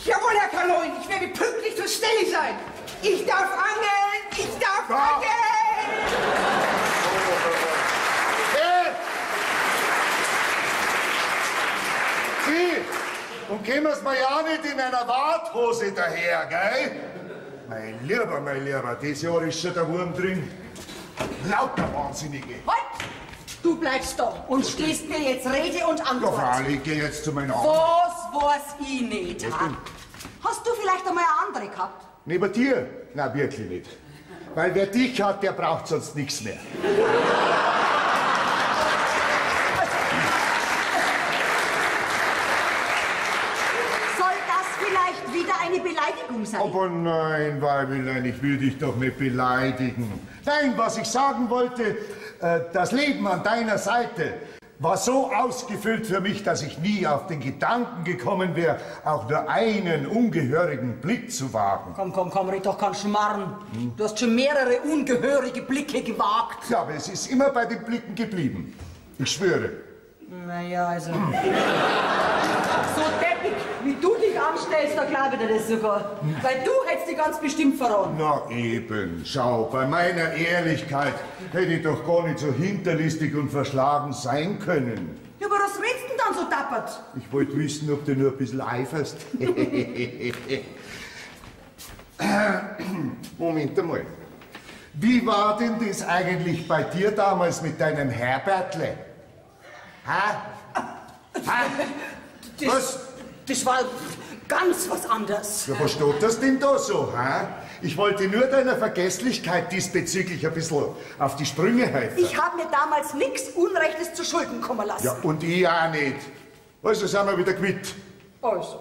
Jawohl, Herr Kaloin, ich werde pünktlich zur Stelle sein. Ich darf angeln, ich darf angeln!
Hey! Sie, und kommen Sie mir ja nicht in einer Warthose daher, gell? Mein Lieber, dieses Jahr ist schon der Wurm drin. Lauter Wahnsinnige.
Halt! Du bleibst da und stehst mir jetzt Rede und
Ja,
Antwort.
Frau, ich gehe jetzt zu meinen Augen.
Was weiß ich nicht, ha? Hast du vielleicht einmal eine andere gehabt?
Neben dir? Na, wirklich nicht. Weil wer dich hat, der braucht sonst nichts mehr.
Soll das vielleicht wieder eine Beleidigung sein?
Aber nein, Weibelein, ich will dich doch nicht beleidigen. Nein, was ich sagen wollte, das Leben an deiner Seite war so ausgefüllt für mich, dass ich nie auf den Gedanken gekommen wäre, auch nur einen ungehörigen Blick zu wagen.
Komm, red doch keinen Schmarrn. Du hast schon mehrere ungehörige Blicke gewagt.
Ja, aber es ist immer bei den Blicken geblieben. Ich schwöre.
Naja, also. So deppig, wie du dich anstellst, da glaube ich dir das sogar. Weil du hättest dich ganz bestimmt verraten.
Na eben, schau, bei meiner Ehrlichkeit hätte ich doch gar nicht so hinterlistig und verschlagen sein können.
Ja, aber was redest du denn dann so dappert?
Ich wollte wissen, ob du nur ein bisschen eiferst. Moment einmal. Wie war denn das eigentlich bei dir damals mit deinem Herbertle? Was?
Das war ganz was anderes.
Ja, was steht das denn da so, hä? Ich wollte nur deiner Vergesslichkeit diesbezüglich ein bisschen auf die Sprünge helfen.
Ich habe mir damals nichts Unrechtes zu Schulden kommen lassen.
Ja, und ich auch nicht. Also sind wir wieder quitt.
Also,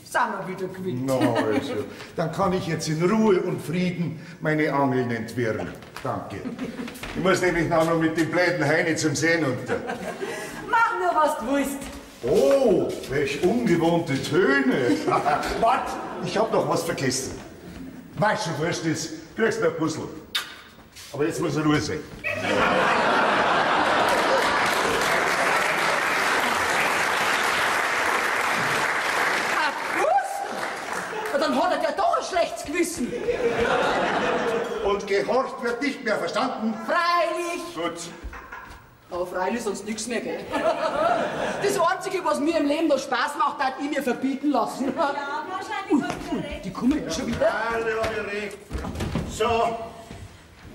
sind wir wieder quitt.
Na also, dann kann ich jetzt in Ruhe und Frieden meine Angeln entwirren. Danke. Ich muss nämlich noch mit dem blöden Heini zum Seen unter.
Mach nur, was du willst.
Oh, welch ungewohnte Töne. Wart, ich hab noch was vergessen. Weißt du, wurscht ist, kriegst du ein Puzzle. Aber jetzt muss er Ruhe sein.
Dann hat er ja doch ein schlechtes Gewissen.
Und gehorcht wird nicht mehr, verstanden?
Freilich.
Gut.
Aber freilich sonst nichts mehr, gell? Das Einzige, was mir im Leben noch Spaß macht, hat ich mir verbieten lassen.
Ja, wahrscheinlich hat er recht.
Die kommen ja schon wieder.
Alle haben recht. So,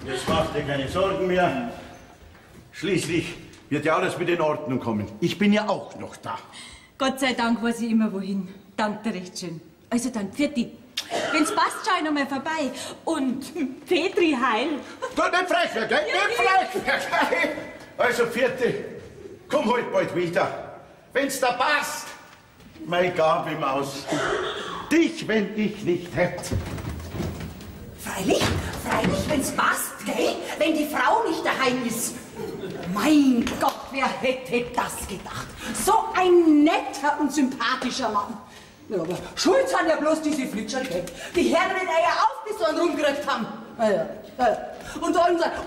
jetzt macht ihr keine Sorgen mehr. Schließlich wird ja alles wieder in Ordnung kommen. Ich bin ja auch noch da.
Gott sei Dank weiß ich immer wohin. Danke dir recht schön. Also dann, Pfirti. Wenn's passt, schau ich noch mal vorbei. Und Petri heil.
Du, nicht frech, gell? Nicht frech! Also, Vierte, komm heute bald wieder. Wenn's da passt. Mein Gabelmaus. Dich, wenn ich nicht hätte.
Freilich, wenn's passt, gell? Wenn die Frau nicht daheim ist. Mein Gott, wer hätte das gedacht? So ein netter und sympathischer Mann. Ja, aber schuld sind ja bloß diese Flitscher, gell? Die Herren den Eier auf, bis sie einen rumgekriegt haben. Ja. Und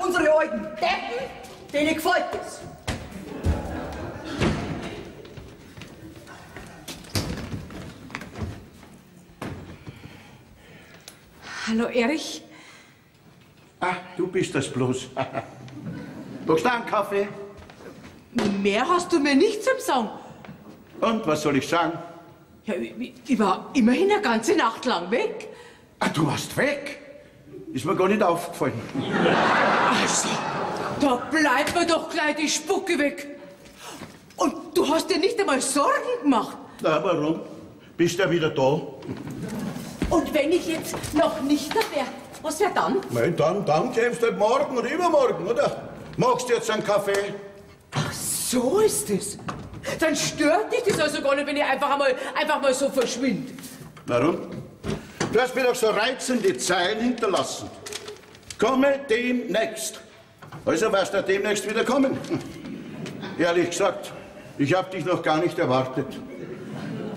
unsere alten Deppen, denen gefällt das.
Hallo, Erich.
Ah, du bist das bloß. Brauchst du einen Kaffee?
Mehr hast du mir nicht zum Sagen.
Und, was soll ich sagen?
Ja, ich war immerhin eine ganze Nacht lang weg.
Ah, du warst weg? Ist mir gar nicht aufgefallen.
Also, da bleibt mir doch gleich die Spucke weg. Und du hast dir nicht einmal Sorgen gemacht.
Na, warum? Bist du ja wieder da?
Und wenn ich jetzt noch nicht da wäre, was wäre dann?
Nein, dann kämst du halt morgen oder übermorgen, oder? Magst du jetzt einen Kaffee?
Ach, so ist es. Dann stört dich das also gar nicht, wenn ich einfach mal so verschwinde.
Warum? Du hast mir doch so reizende Zeilen hinterlassen. Komme demnächst. Also wirst du demnächst wieder kommen. Ehrlich gesagt, ich habe dich noch gar nicht erwartet.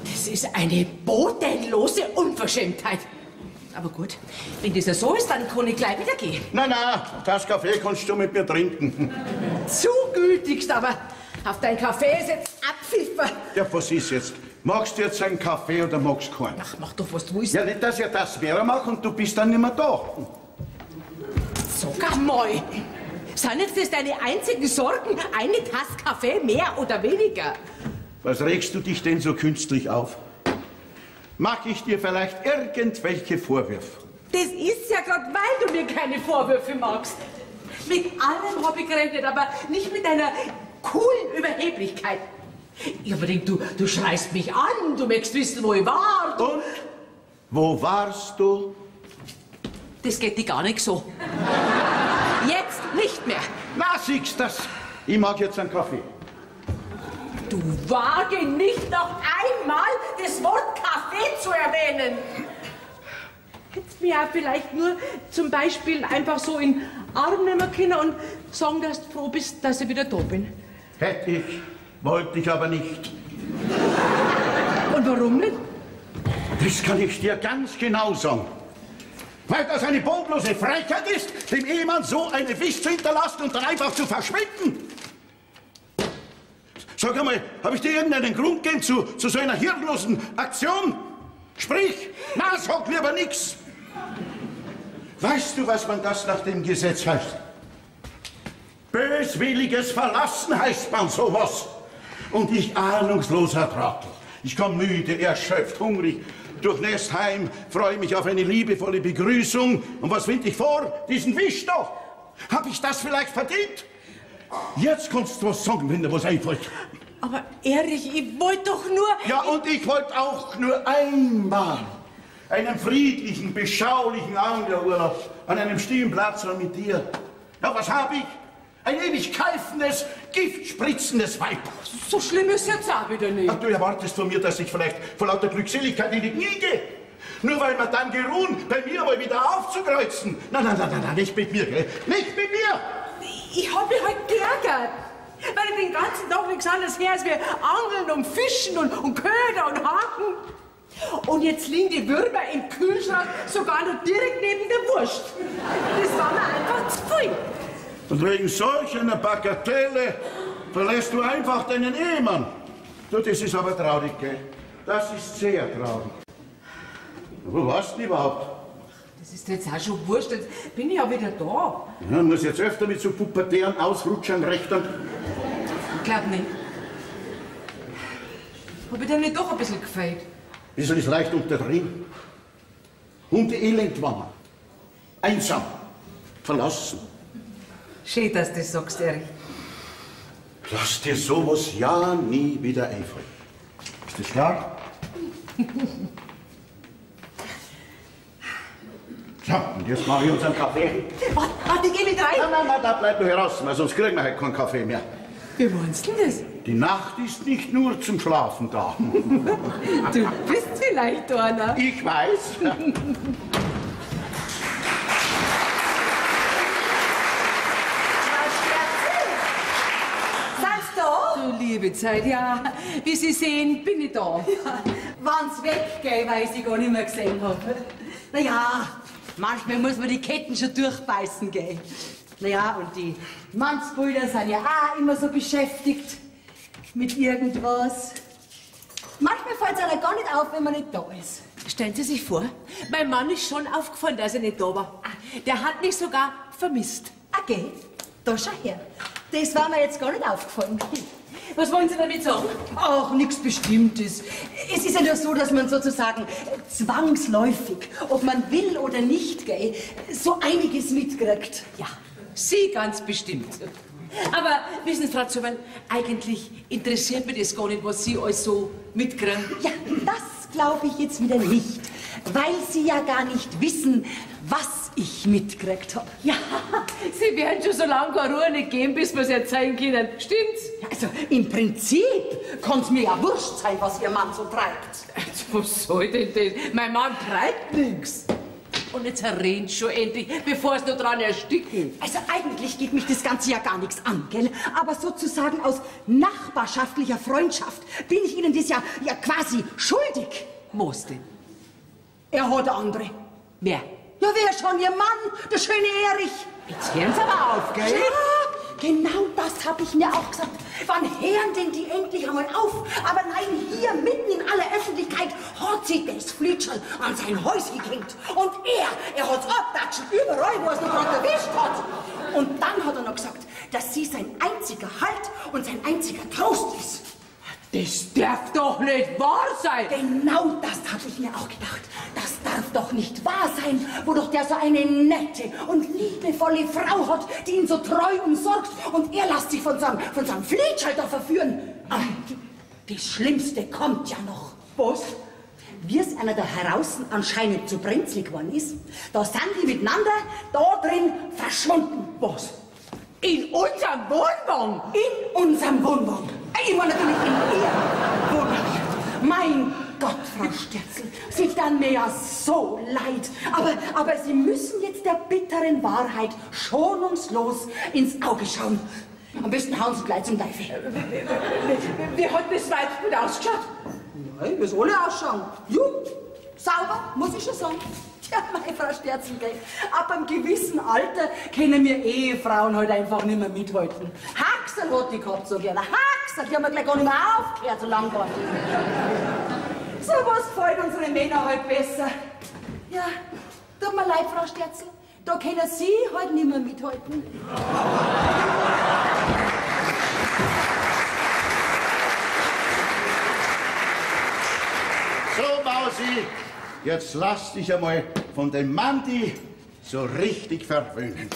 Das ist eine bodenlose Unverschämtheit. Aber gut, wenn das ja so ist, dann kann ich gleich wieder gehen.
Na, das Kaffee kannst du mit mir trinken.
Zu gütigst, aber auf dein Kaffee ist jetzt abpfiffen.
Ja, was ist jetzt? Magst du jetzt einen Kaffee oder magst du keinen?
Ach, mach doch, was du willst.
Ja, nicht, dass ich das wäre machen und du bist dann nicht mehr da.
Sag einmal, sind jetzt das deine einzigen Sorgen? Eine Tasse Kaffee, mehr oder weniger?
Was regst du dich denn so künstlich auf? Mach ich dir vielleicht irgendwelche Vorwürfe?
Das ist ja gerade, weil du mir keine Vorwürfe machst. Mit allem habe ich gerechnet, aber nicht mit deiner coolen Überheblichkeit. Ich habe gedacht, du schreist mich an, du möchtest wissen, wo ich war.
Und? Wo warst du?
Das geht dir gar nicht so. Jetzt nicht mehr.
Na, siehst das. Ich mag jetzt einen Kaffee.
Du wage nicht noch einmal das Wort Kaffee zu erwähnen. Hättest mir ja vielleicht nur zum Beispiel einfach so in den Arm nehmen können und sagen, dass du froh bist, dass ich wieder da bin.
Hätte ich, wollte ich aber nicht.
Und warum nicht?
Das kann ich dir ganz genau sagen. Weil das eine bodenlose Frechheit ist, dem Ehemann so eine Wicht zu hinterlassen und dann einfach zu verschwinden. Sag einmal, habe ich dir irgendeinen Grund gegeben zu so einer hirnlosen Aktion? Sprich, na, sag lieber nix. Weißt du, was man das nach dem Gesetz heißt? Böswilliges Verlassen heißt man sowas. Und ich ahnungsloser Trottel. Ich komme müde, erschöpft, hungrig, durchnässt heim, freue mich auf eine liebevolle Begrüßung. Und was finde ich vor? Diesen Wisch doch. Hab ich das vielleicht verdient? Jetzt kannst du was sagen, wenn dir was einfällt.
Aber Erich, ich wollte doch nur...
Ja, und ich wollte auch nur einmal einen friedlichen, beschaulichen Anglerurlaub an einem stillen Platz mit dir. Ja, was habe ich? Ein ewig keifendes, giftspritzendes Weib.
So schlimm ist jetzt auch wieder nicht.
Ach, du erwartest von mir, dass ich vielleicht vor lauter Glückseligkeit in die Knie gehe. Nur weil wir dann geruhen, bei mir mal wieder aufzukreuzen. Nein, nicht mit mir, gell? Nicht mit mir!
Ich hab mich halt geärgert. Weil ich den ganzen Tag nichts anderes her als wir angeln und fischen und Köder und Haken. Und jetzt liegen die Würmer im Kühlschrank sogar noch direkt neben der Wurst. Das war mir einfach zu viel.
Und wegen solch einer Bagatelle verlässt du einfach deinen Ehemann. Du, das ist aber traurig, gell? Das ist sehr traurig. Wo warst du überhaupt?
Das ist jetzt auch schon wurscht, jetzt bin ich ja wieder da.
Ja, muss jetzt öfter mit so pubertären Ausrutschern rechnen.
Ich glaub nicht. Hab ich dir nicht doch ein bisschen gefällt?
Wieso ist leicht unterdrehen? Hundeelend war man. Einsam. Verlassen.
Schön, dass du das sagst, Erich.
Lass dir sowas ja nie wieder einfallen. Ist das klar? So, und jetzt mache ich uns einen Kaffee.
Warte, geh mit rein.
Nein, da bleib nur heraus, weil sonst kriegen wir halt keinen Kaffee mehr.
Wie meinst du das?
Die Nacht ist nicht nur zum Schlafen da.
Du bist vielleicht einer.
Ich weiß.
Du liebe Zeit, ja. Wie Sie sehen, bin ich da.
Wann's weggehen, weil ich sie gar nicht mehr gesehen habe. Naja, manchmal muss man die Ketten schon durchbeißen gehen. Naja, und die Mannsbrüder sind ja auch immer so beschäftigt mit irgendwas. Manchmal fällt es einem gar nicht auf, wenn man nicht da ist.
Stellen Sie sich vor, mein Mann ist schon aufgefallen, dass er nicht da war. Der hat mich sogar vermisst.
Okay, da schau her. Das war mir jetzt gar nicht aufgefallen.
Was wollen Sie damit sagen?
Ach, nichts Bestimmtes. Es ist ja nur so, dass man sozusagen zwangsläufig, ob man will oder nicht, gell, so einiges mitkriegt.
Ja, Sie ganz bestimmt. Aber wissen Sie, Frau Zimmermann, eigentlich interessiert mich das gar nicht, was Sie alles so mitkriegen.
Ja, das glaube ich jetzt wieder nicht, weil Sie ja gar nicht wissen, was ich mitgekriegt habe.
Ja, Sie werden schon so lange keine Ruhe nicht geben, bis wir es erzählen können. Stimmt's?
Also im Prinzip kann es mir ja wurscht sein, was Ihr Mann so treibt.
Was soll denn das? Mein Mann treibt nix. Und jetzt rennt schon endlich, bevor es noch dran ersticken.
Also eigentlich geht mich das Ganze ja gar nichts an, gell? Aber sozusagen aus nachbarschaftlicher Freundschaft bin ich Ihnen das ja quasi schuldig.
Was denn?
Er hat andere.
Wer?
Ja, wer schon? Ihr Mann, der schöne Erich.
Jetzt hören Sie aber auf, gell?
Ja, genau das habe ich mir auch gesagt. Wann hören denn die endlich einmal auf? Aber nein, hier mitten in aller Öffentlichkeit hat sie das Flitscherl an sein Häuschen gehängt. Und er hat's abtatschen, überall, wo er es noch gerade erwischt hat. Und dann hat er noch gesagt, dass sie sein einziger Halt und sein einziger Trost ist.
Das darf doch nicht wahr sein.
Genau das habe ich mir auch gedacht. Das darf doch nicht wahr sein, wo doch der so eine nette und liebevolle Frau hat, die ihn so treu umsorgt und er lässt sich von seinem Flitschalter verführen. Aber das Schlimmste kommt ja noch.
Was?
Wie es einer da draußen anscheinend zu brenzlig geworden ist, da sind die miteinander da drin verschwunden.
Was? In unserem Wohnwagen?
In unserem Wohnwagen. Ich war natürlich in Ihrem Wohnwagen. Mein Gott, Frau Sterzel, Sie tun mir ja so leid. Aber Sie müssen jetzt der bitteren Wahrheit schonungslos ins Auge schauen. Am besten hauen Sie gleich zum Teufel.
Wie hat das Weib gut ausgeschaut?
Nein, wie es alle ausschauen. Jung, sauber, muss ich schon sagen. Ja, meine Frau Sterzel, gell. Ab einem gewissen Alter können wir Ehefrauen halt einfach nicht mehr mithalten. Haxel hat die gehabt, so gerne. Haxel, die haben wir gleich gar nicht mehr aufgehört, so lang war die. So was gefällt unsere Männer halt besser. Ja, tut mir leid, Frau Sterzel. Da können Sie halt nicht mehr mithalten.
So, Mausi, jetzt lass dich einmal von dem Mandi so richtig verwöhnen.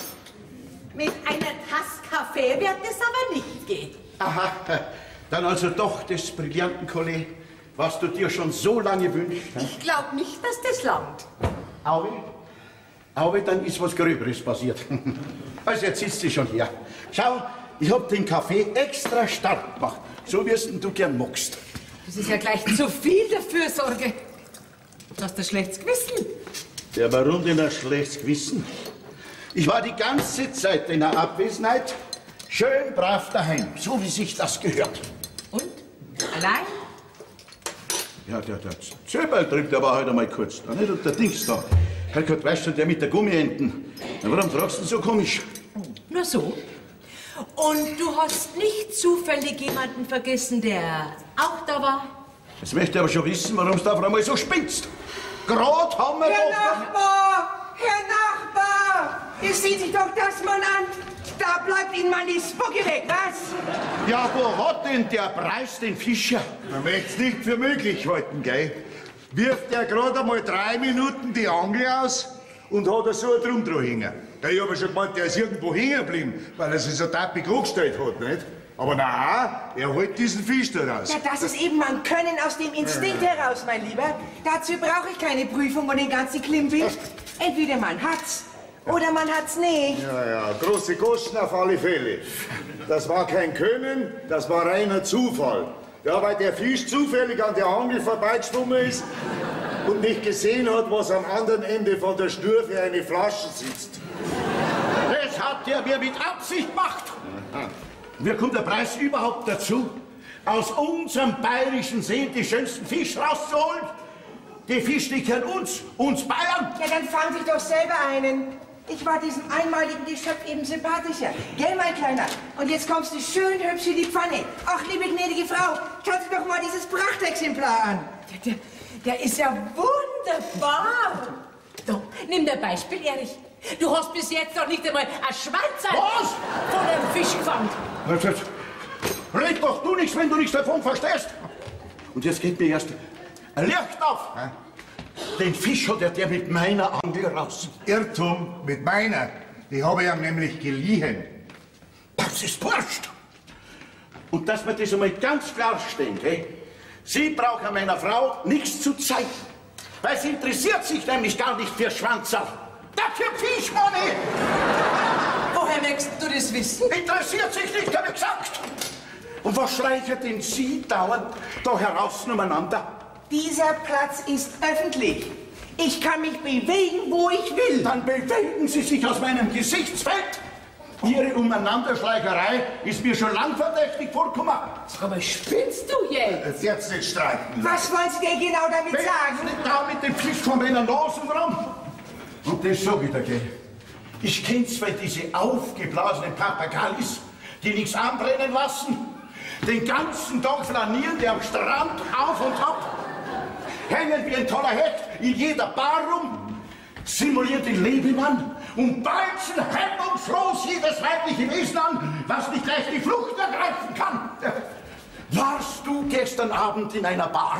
Mit einer Tasse Kaffee wird es aber nicht gehen.
Aha, dann also doch des brillanten Collet, was du dir schon so lange wünschst.
Ich glaube nicht, dass das langt.
Aber dann ist was Gröberes passiert. Also jetzt sitzt sie schon hier. Schau, ich hab den Kaffee extra stark gemacht, so wie es du gern magst.
Das ist ja gleich zu viel der Fürsorge. Du hast ein schlechtes Gewissen.
Ja, warum denn ein schlechtes Gewissen? Ich war die ganze Zeit in der Abwesenheit schön brav daheim, so wie sich das gehört.
Und? Allein?
Ja, der Zöberl drückt aber heute mal kurz. Da nicht und der Dings da. Herrgott, weißt du, der mit der Gummienten. Na, warum fragst du denn so komisch?
Nur so. Und du hast nicht zufällig jemanden vergessen, der auch da war?
Jetzt möchte ich aber schon wissen, warum du auf einmal so spinnst. Gerade haben wir
Herr Nachbar! Ihr seht sich doch das mal an. Da bleibt Ihnen mal die Spucke weg, was?
Ja, wo hat denn der Preis den Fischer?
Man möchte es nicht für möglich halten, gell? Wirft er gerade einmal 3 Minuten die Angel aus und hat so ein Drum dran hängen. Ja, ich hab ja schon gemeint, der ist irgendwo hängen geblieben, weil er sich so tappig angestellt hat, nicht? Aber nein, er holt diesen Fisch da raus.
Ja, das ist eben ein Können aus dem Instinkt heraus, mein Lieber. Dazu brauche ich keine Prüfung und den ganzen Klimbim. Entweder man hat's oder man hat's nicht.
Ja, große Kosten auf alle Fälle. Das war kein Können, das war reiner Zufall. Ja, weil der Fisch zufällig an der Angel vorbeigeschwommen ist und nicht gesehen hat, was am anderen Ende von der Schnur für eine Flasche sitzt.
Das hat der mir mit Absicht gemacht. Wie kommt der Preis überhaupt dazu, aus unserem bayerischen See die schönsten Fisch rauszuholen? Die Fische gehören uns Bayern.
Ja, dann fang sich doch selber einen. Ich war diesem einmaligen Geschöpf eben sympathischer. Gell, mein Kleiner? Und jetzt kommst du schön hübsch in die Pfanne. Ach, liebe gnädige Frau, schaut dir doch mal dieses Prachtexemplar an.
Der ist ja wunderbar. So, nimm dir Beispiel, Erich. Du hast bis jetzt noch nicht einmal ein Schwanzerl von einem Fisch gefangen.
Red doch du nichts, wenn du nichts davon verstehst. Und jetzt geht mir erst ein Licht auf. Den Fisch hat der mit meiner Angel raus.
Irrtum mit meiner. Die habe ich ihm nämlich geliehen.
Das ist wurscht. Und dass wir das einmal ganz klarstellen, gell? Sie brauchen meiner Frau nichts zu zeigen. Weil sie interessiert sich nämlich gar nicht für Schwanzerl. Dafür Fischmoney!
Woher möchtest du das wissen?
Interessiert sich nicht, hab ich gesagt. Und was schreichen denn Sie dauernd da heraus umeinander?
dieser Platz ist öffentlich. Ich kann mich bewegen, wo ich will.
Dann bewegen Sie sich aus meinem Gesichtsfeld. Ihre Umeinanderschleicherei ist mir schon lang verdächtig vorgekommen.
Sag mal, spinnst du jetzt?
Jetzt nicht streiten.
Was wollen Sie denn genau damit sagen?
Nicht da mit dem Fisch von meiner Nase rum. Und das sag ich dir, gell. Ich kenn zwar diese aufgeblasenen Papagallis, die nichts anbrennen lassen, den ganzen Tag flanieren die am Strand auf und ab, hängen wie ein toller Hecht in jeder Bar rum, simulieren den Lebemann und balzen hemmungslos jedes weibliche Wesen an, was nicht gleich die Flucht ergreifen kann. Warst du gestern Abend in einer Bar?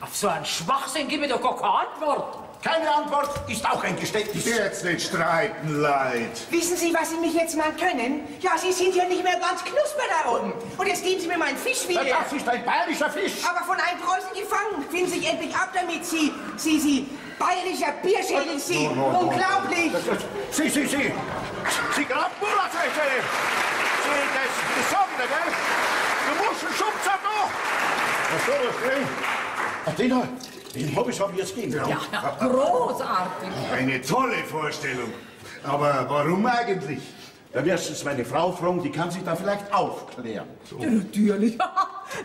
Auf so einen Schwachsinn gib mir doch gar keine Antwort.
Keine Antwort ist auch ein Geständnis.
Jetzt nicht streiten, Leid.
Wissen Sie, was Sie mich jetzt mal können? Ja, Sie sind ja nicht mehr ganz knusper da oben. Und jetzt geben Sie mir meinen Fisch wieder.
Das ist ein bayerischer Fisch.
Aber von einem Preußen gefangen. Finden Sie sich endlich ab damit, Sie bayerischer Bierschädel, Sie. Unglaublich.
Sie gerade Bullerfläche. Sie, das Besondere, gell? Du musst einen Schubser noch. Was soll das denn? Den hab ich jetzt gegeben.
Ja, großartig.
Eine tolle Vorstellung. Aber warum eigentlich?
Da wirst du meine Frau fragen, die kann sich da vielleicht aufklären. So.
Ja, natürlich.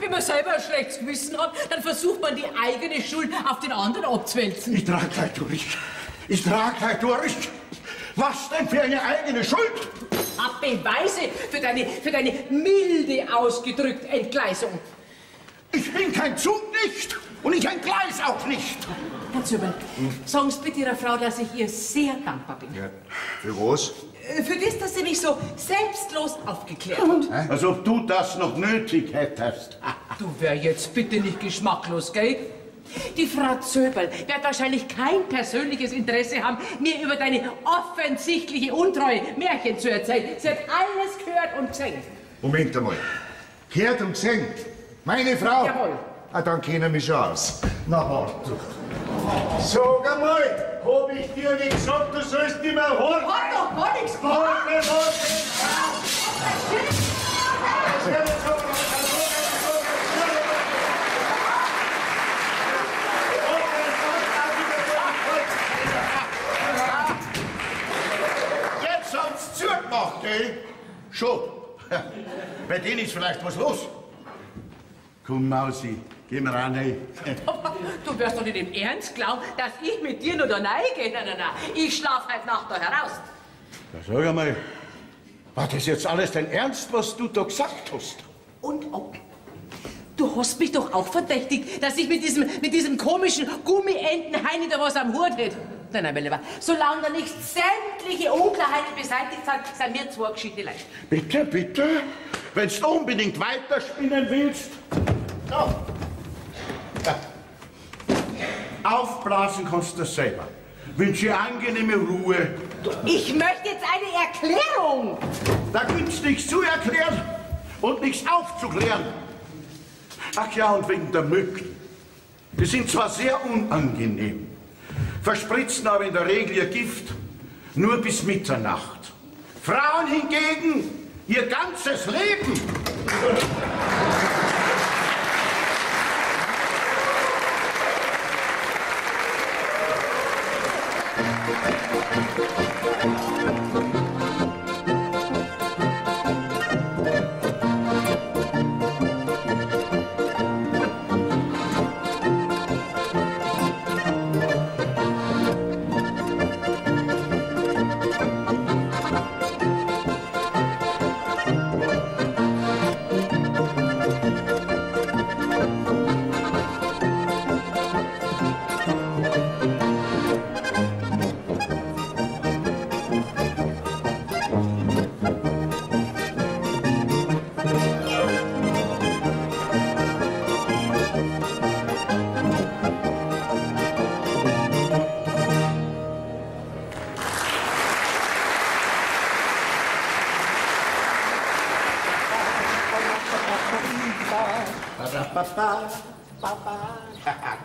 Wenn man selber ein schlechtes Gewissen hat, dann versucht man die eigene Schuld auf den anderen abzuwälzen.
Ich trage gleich durch. Was denn für eine eigene Schuld?
Hab Beweise für deine milde ausgedrückt Entgleisung.
Ich bin kein Zug nicht und ich ein Gleis auch nicht.
Herr Zöbel, sagen Sie bitte Ihrer Frau, dass ich ihr sehr dankbar bin.
Ja. Für was?
Für das, dass sie mich so selbstlos aufgeklärt hat.
Als ob du das noch nötig hättest.
Du wär jetzt bitte nicht geschmacklos, gell? Die Frau Zöbel wird wahrscheinlich kein persönliches Interesse haben, mir über deine offensichtliche Untreue Märchen zu erzählen. Sie hat alles gehört und gesehen.
Moment einmal. Gehört und gesehen? Meine Frau?
Jawohl.
Ah, dann kennen wir mich schon aus. Na, warte. Sag einmal, hab ich dir nicht gesagt, du sollst nicht mehr holen?
Hat doch gar nichts
Warte!
Jetzt haben's zugemacht, gell? Schon. Bei denen ist vielleicht was los. Komm, Mausi, geh mir rein.
Du wirst doch nicht im Ernst glauben, dass ich mit dir nur da reingehe. Nein. Ich schlaf heute Nacht da heraus.
Ja, sag einmal, war das jetzt alles dein Ernst, was du da gesagt hast?
Und oh, du hast mich doch auch verdächtigt, dass ich mit diesem komischen Gummientenheini da was am Hut hätte. Nein, mein Lieber, solange da nicht sämtliche Unklarheiten beseitigt sind wir zwei geschiedene Leute.
Bitte? Wenn du unbedingt weiterspinnen willst. Ja. Aufblasen kannst du selber. Wünsche angenehme Ruhe.
Ich möchte jetzt eine Erklärung.
Da gibt's nichts zu erklären und nichts aufzuklären. Ach ja, und wegen der Mücken. Die sind zwar sehr unangenehm, verspritzen aber in der Regel ihr Gift nur bis Mitternacht. Frauen hingegen ihr ganzes Leben.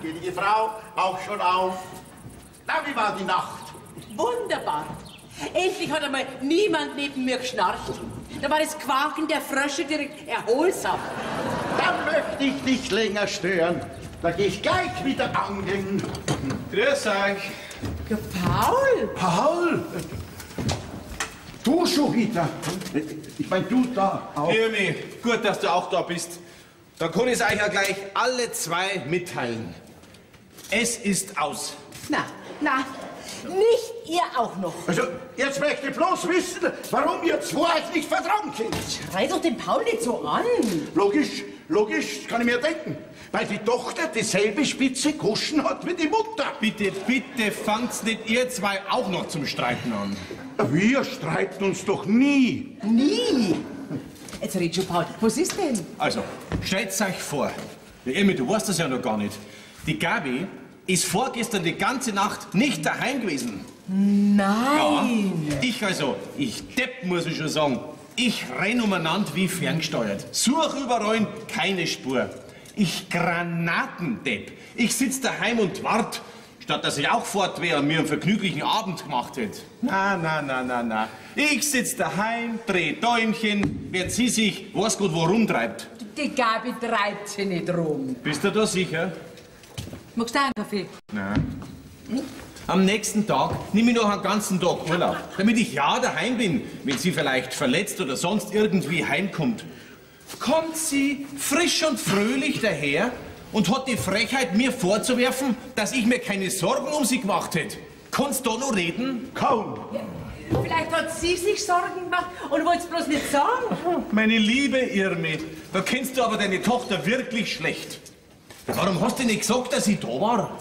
Gnädige Frau, auch schon auf. Na, wie war die Nacht?
Wunderbar. Endlich hat einmal niemand neben mir geschnarcht. Da war das Quaken der Frösche direkt erholsam.
Dann möchte ich nicht länger stören. da geh ich gleich wieder angeln.
Grüß euch.
Ja, Paul!
Paul! Du schon wieder? Ich mein, du da auch.
Irmi, gut, dass du auch da bist. Dann kann ich es euch ja gleich alle zwei mitteilen. Es ist aus.
Na, nicht ihr auch noch.
Also, jetzt möchte ich bloß wissen, warum ihr zwei euch nicht vertrauen könnt.
Schrei doch den Paul nicht so an.
Logisch, kann ich mir denken. Weil die Tochter dieselbe spitze Kuschen hat wie die Mutter.
Bitte fangt's nicht ihr zwei auch noch zum Streiten an.
Wir streiten uns doch nie.
Nie. Jetzt red schon, Paul. Was ist denn?
Also, stellt's euch vor. Ja, Irmi, du weißt das ja noch gar nicht. Die Gabi ist vorgestern die ganze Nacht nicht daheim gewesen.
Nein.
Ja, ich Depp, muss ich schon sagen. Ich renn umeinander wie ferngesteuert. Such überall, keine Spur. Ich Granatendepp. Ich sitz daheim und wart, statt dass ich auch fort wäre und mir einen vergnüglichen Abend gemacht hätte. Na. Ich sitz daheim, dreh Däumchen, während sie sich, weiß Gott, wo rumtreibt.
Die Gabi treibt sich nicht rum.
Bist du da sicher?
Magst du einen Kaffee?
Nein. Am nächsten Tag nehme ich noch einen ganzen Tag Urlaub, damit ich ja daheim bin, wenn sie vielleicht verletzt oder sonst irgendwie heimkommt. Kommt sie frisch und fröhlich daher und hat die Frechheit, mir vorzuwerfen, dass ich mir keine Sorgen um sie gemacht hätte. Kannst du da noch reden?
Kaum.
Vielleicht hat sie sich Sorgen gemacht und wollte es bloß nicht sagen.
Meine liebe Irmi, da kennst du aber deine Tochter wirklich schlecht. Warum hast du nicht gesagt, dass ich da war?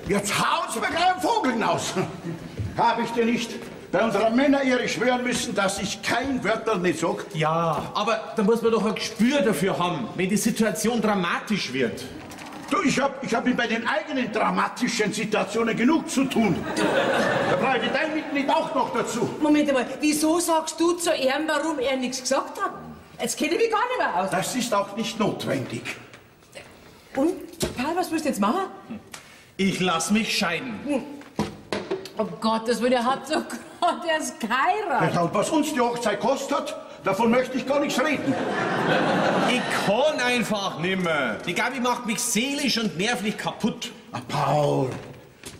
Jetzt haut's mir gleich einen Vogel hinaus. Habe ich dir nicht bei unserer Männerehre schwören müssen, dass ich kein Wörterl nicht sag?
Ja, aber da muss man doch ein Gespür dafür haben, wenn die Situation dramatisch wird.
Du, ich hab mir bei den eigenen dramatischen Situationen genug zu tun. Da brauche ich dein nicht auch noch dazu.
Moment einmal, wieso sagst du zu ihm, warum er nichts gesagt hat? Jetzt kenne ich mich gar nicht mehr aus.
Das ist auch nicht notwendig.
Und, Paul, was willst du jetzt machen?
Ich lass mich scheiden.
Oh Gott, das will der hat so gerade erst geheiratet.
Ja, und was uns die Hochzeit kostet, davon möchte ich gar nichts reden.
Ich kann einfach nimmer. Die Gabi macht mich seelisch und nervlich kaputt.
Ach, Paul,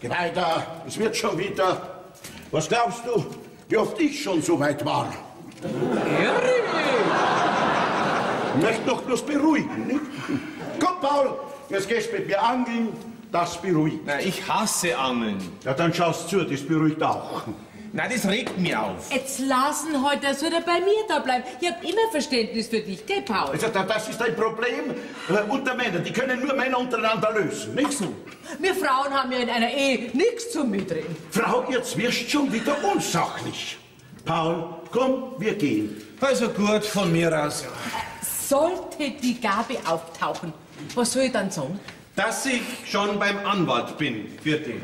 geh weiter, es wird schon wieder. Was glaubst du, wie oft ich schon so weit war? Ich möchte doch bloß beruhigen, nicht? Komm, Paul, jetzt gehst du mit mir angeln, das beruhigt.
Na, ich hasse Angeln.
Ja, dann schaust zu, das beruhigt auch.
Na, das regt mich auf.
Jetzt lassen heute, soll er bei mir da bleiben. Ich hab immer Verständnis für dich, gell, Paul?
Also, das ist ein Problem unter Männern. Die können nur Männer untereinander lösen, nicht so?
Wir Frauen haben ja in einer Ehe nichts zum Mitreden.
Frau, jetzt wirst schon wieder unsachlich. Paul, komm, wir gehen.
Also gut, von mir aus.
Sollte die Gabi auftauchen, was soll ich dann sagen?
Dass ich schon beim Anwalt bin. Für dich.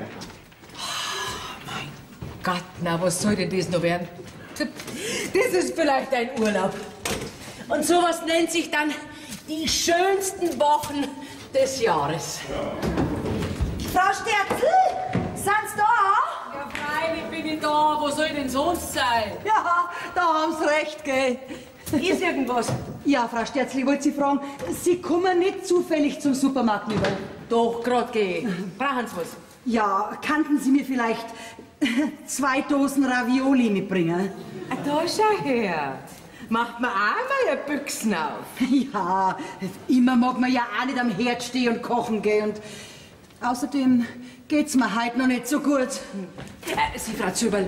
Gott, na, was soll denn das noch werden? Das ist vielleicht ein Urlaub. Und sowas nennt sich dann die schönsten Wochen des Jahres.
Frau Sterzel, sind's da?
Ja, freilich bin ich da. Wo soll ich denn sonst sein?
Ja, da haben Sie recht, gell.
Ist irgendwas?
Ja, Frau Sterzel, ich wollte Sie fragen, Sie kommen nicht zufällig zum Supermarkt über?
Doch, grad geh. Brauchen Sie was?
Ja, könnten Sie mir vielleicht 2 Dosen Ravioli mitbringen?
Da schau her. Macht man auch mal eine Büchsen auf.
Ja, immer mag man ja auch nicht am Herd stehen und kochen gehen. Und außerdem geht's mir heute noch nicht so gut.
Sie, Frau Zöberl,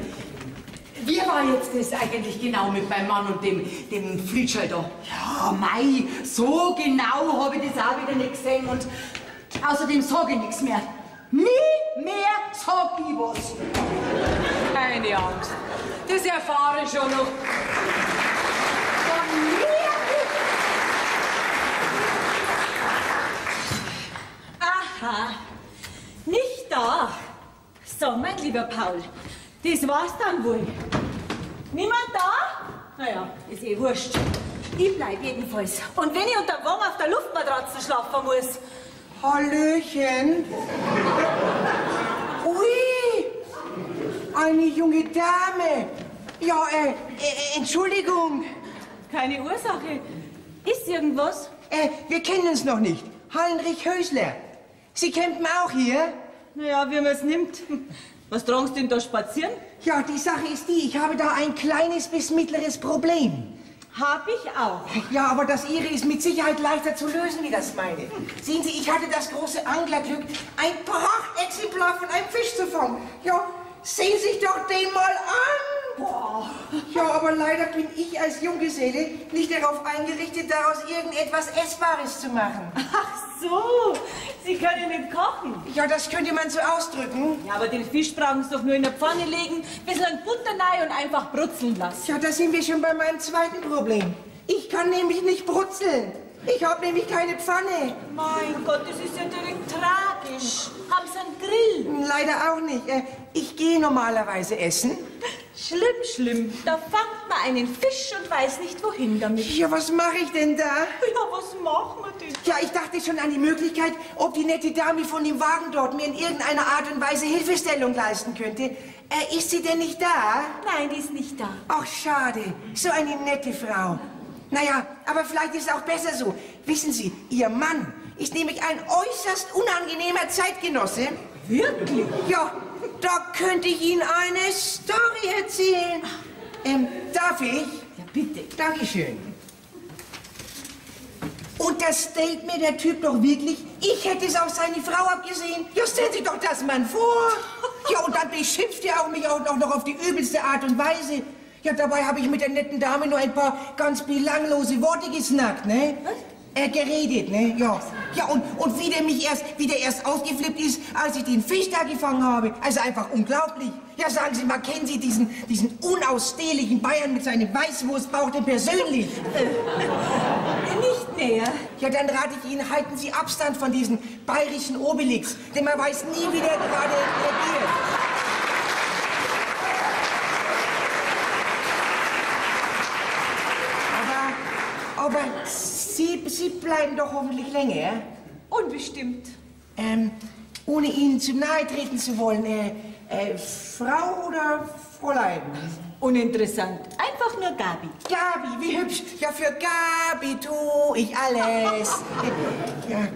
wie war jetzt das eigentlich genau mit meinem Mann und dem Flitschall da?
Ja, mei, so genau habe ich das auch wieder nicht gesehen. Und außerdem sage ich nichts mehr. Nie mehr sag ich was.
Keine Angst. Das erfahre ich schon noch.
Von mir nicht.
Aha, nicht da. So, mein lieber Paul, das war's dann wohl. Niemand da? Naja, ist eh wurscht. Ich bleib jedenfalls. Und wenn ich unter dem Wagen auf der Luftmatratze schlafen muss.
Hallöchen. Ui, eine junge Dame. Ja, Entschuldigung.
Keine Ursache. Ist irgendwas?
Wir kennen uns noch nicht. Heinrich Hösler. Sie campen auch hier?
Naja, wie man es nimmt. Was tragst du denn da spazieren?
Ja, die Sache ist die, ich habe da ein kleines bis mittleres Problem.
Hab ich auch.
Ja, aber das Ihre ist mit Sicherheit leichter zu lösen, wie das meine. Sehen Sie, ich hatte das große Anglerglück, ein Prachtexemplar von einem Fisch zu fangen. Ja, sehen Sie sich doch den mal an. Boah. Ja, aber leider bin ich als Junggeselle nicht darauf eingerichtet, daraus irgendetwas Essbares zu machen.
Ach so, Sie können nicht kochen.
Ja, das könnte man so ausdrücken.
Ja, aber den Fisch brauchen Sie doch nur in der Pfanne legen, ein bisschen Butter rein und einfach brutzeln lassen.
Ja, da sind wir schon bei meinem zweiten Problem. Ich kann nämlich nicht brutzeln. Ich habe nämlich keine Pfanne.
Mein Gott, das ist ja direkt tragisch. Haben Sie einen Grill?
Leider auch nicht. Ich gehe normalerweise essen.
Schlimm, schlimm. Da fangt man einen Fisch und weiß nicht, wohin damit.
Ja, was mache ich denn da?
Ja, was machen wir denn?
Ja, ich dachte schon an die Möglichkeit, ob die nette Dame von dem Wagen dort mir in irgendeiner Art und Weise Hilfestellung leisten könnte. Ist sie denn nicht da?
Nein, die ist nicht da.
Ach, schade. So eine nette Frau. Naja, aber vielleicht ist es auch besser so. Wissen Sie, Ihr Mann ist nämlich ein äußerst unangenehmer Zeitgenosse.
Wirklich?
Ja, da könnte ich Ihnen eine Story erzählen. Darf ich?
Ja, bitte.
Dankeschön. Und das stellt mir der Typ doch wirklich, ich hätte es auf seine Frau abgesehen. Ja, stellen Sie doch das Mann vor. Ja, und dann beschimpft er auch mich auch noch auf die übelste Art und Weise. Ja, dabei habe ich mit der netten Dame nur ein paar ganz belanglose Worte gesnackt, ne?
Was?
Geredet, ne? Ja. Ja, und wie der erst ausgeflippt ist, als ich den Fisch da gefangen habe. Also einfach unglaublich. Ja, sagen Sie mal, kennen Sie diesen unausstehlichen Bayern mit seinem Weißwurstbauch denn persönlich?
Nicht näher.
Ja, dann rate ich Ihnen, halten Sie Abstand von diesen bayerischen Obelix, denn man weiß nie, wie der gerade reagiert. Aber Sie bleiben doch hoffentlich länger, ja?
Unbestimmt.
Ohne Ihnen zu nahe treten zu wollen, Frau oder Fräulein?
Uninteressant. Einfach nur Gabi.
Gabi, wie hübsch. Ja, für Gabi tu ich alles. Ja,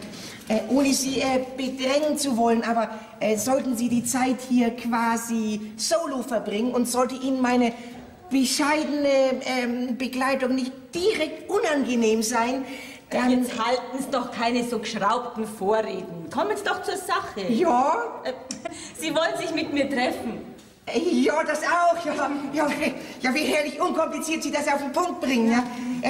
ohne Sie bedrängen zu wollen, aber sollten Sie die Zeit hier quasi solo verbringen und sollte Ihnen meine bescheidene Begleitung nicht direkt unangenehm sein, dann...
Jetzt halten Sie doch keine so geschraubten Vorreden. Kommen Sie doch zur Sache.
Ja?
Sie wollen sich mit mir treffen.
Ja, das auch. Ja, wie herrlich unkompliziert Sie das auf den Punkt bringen. Ja?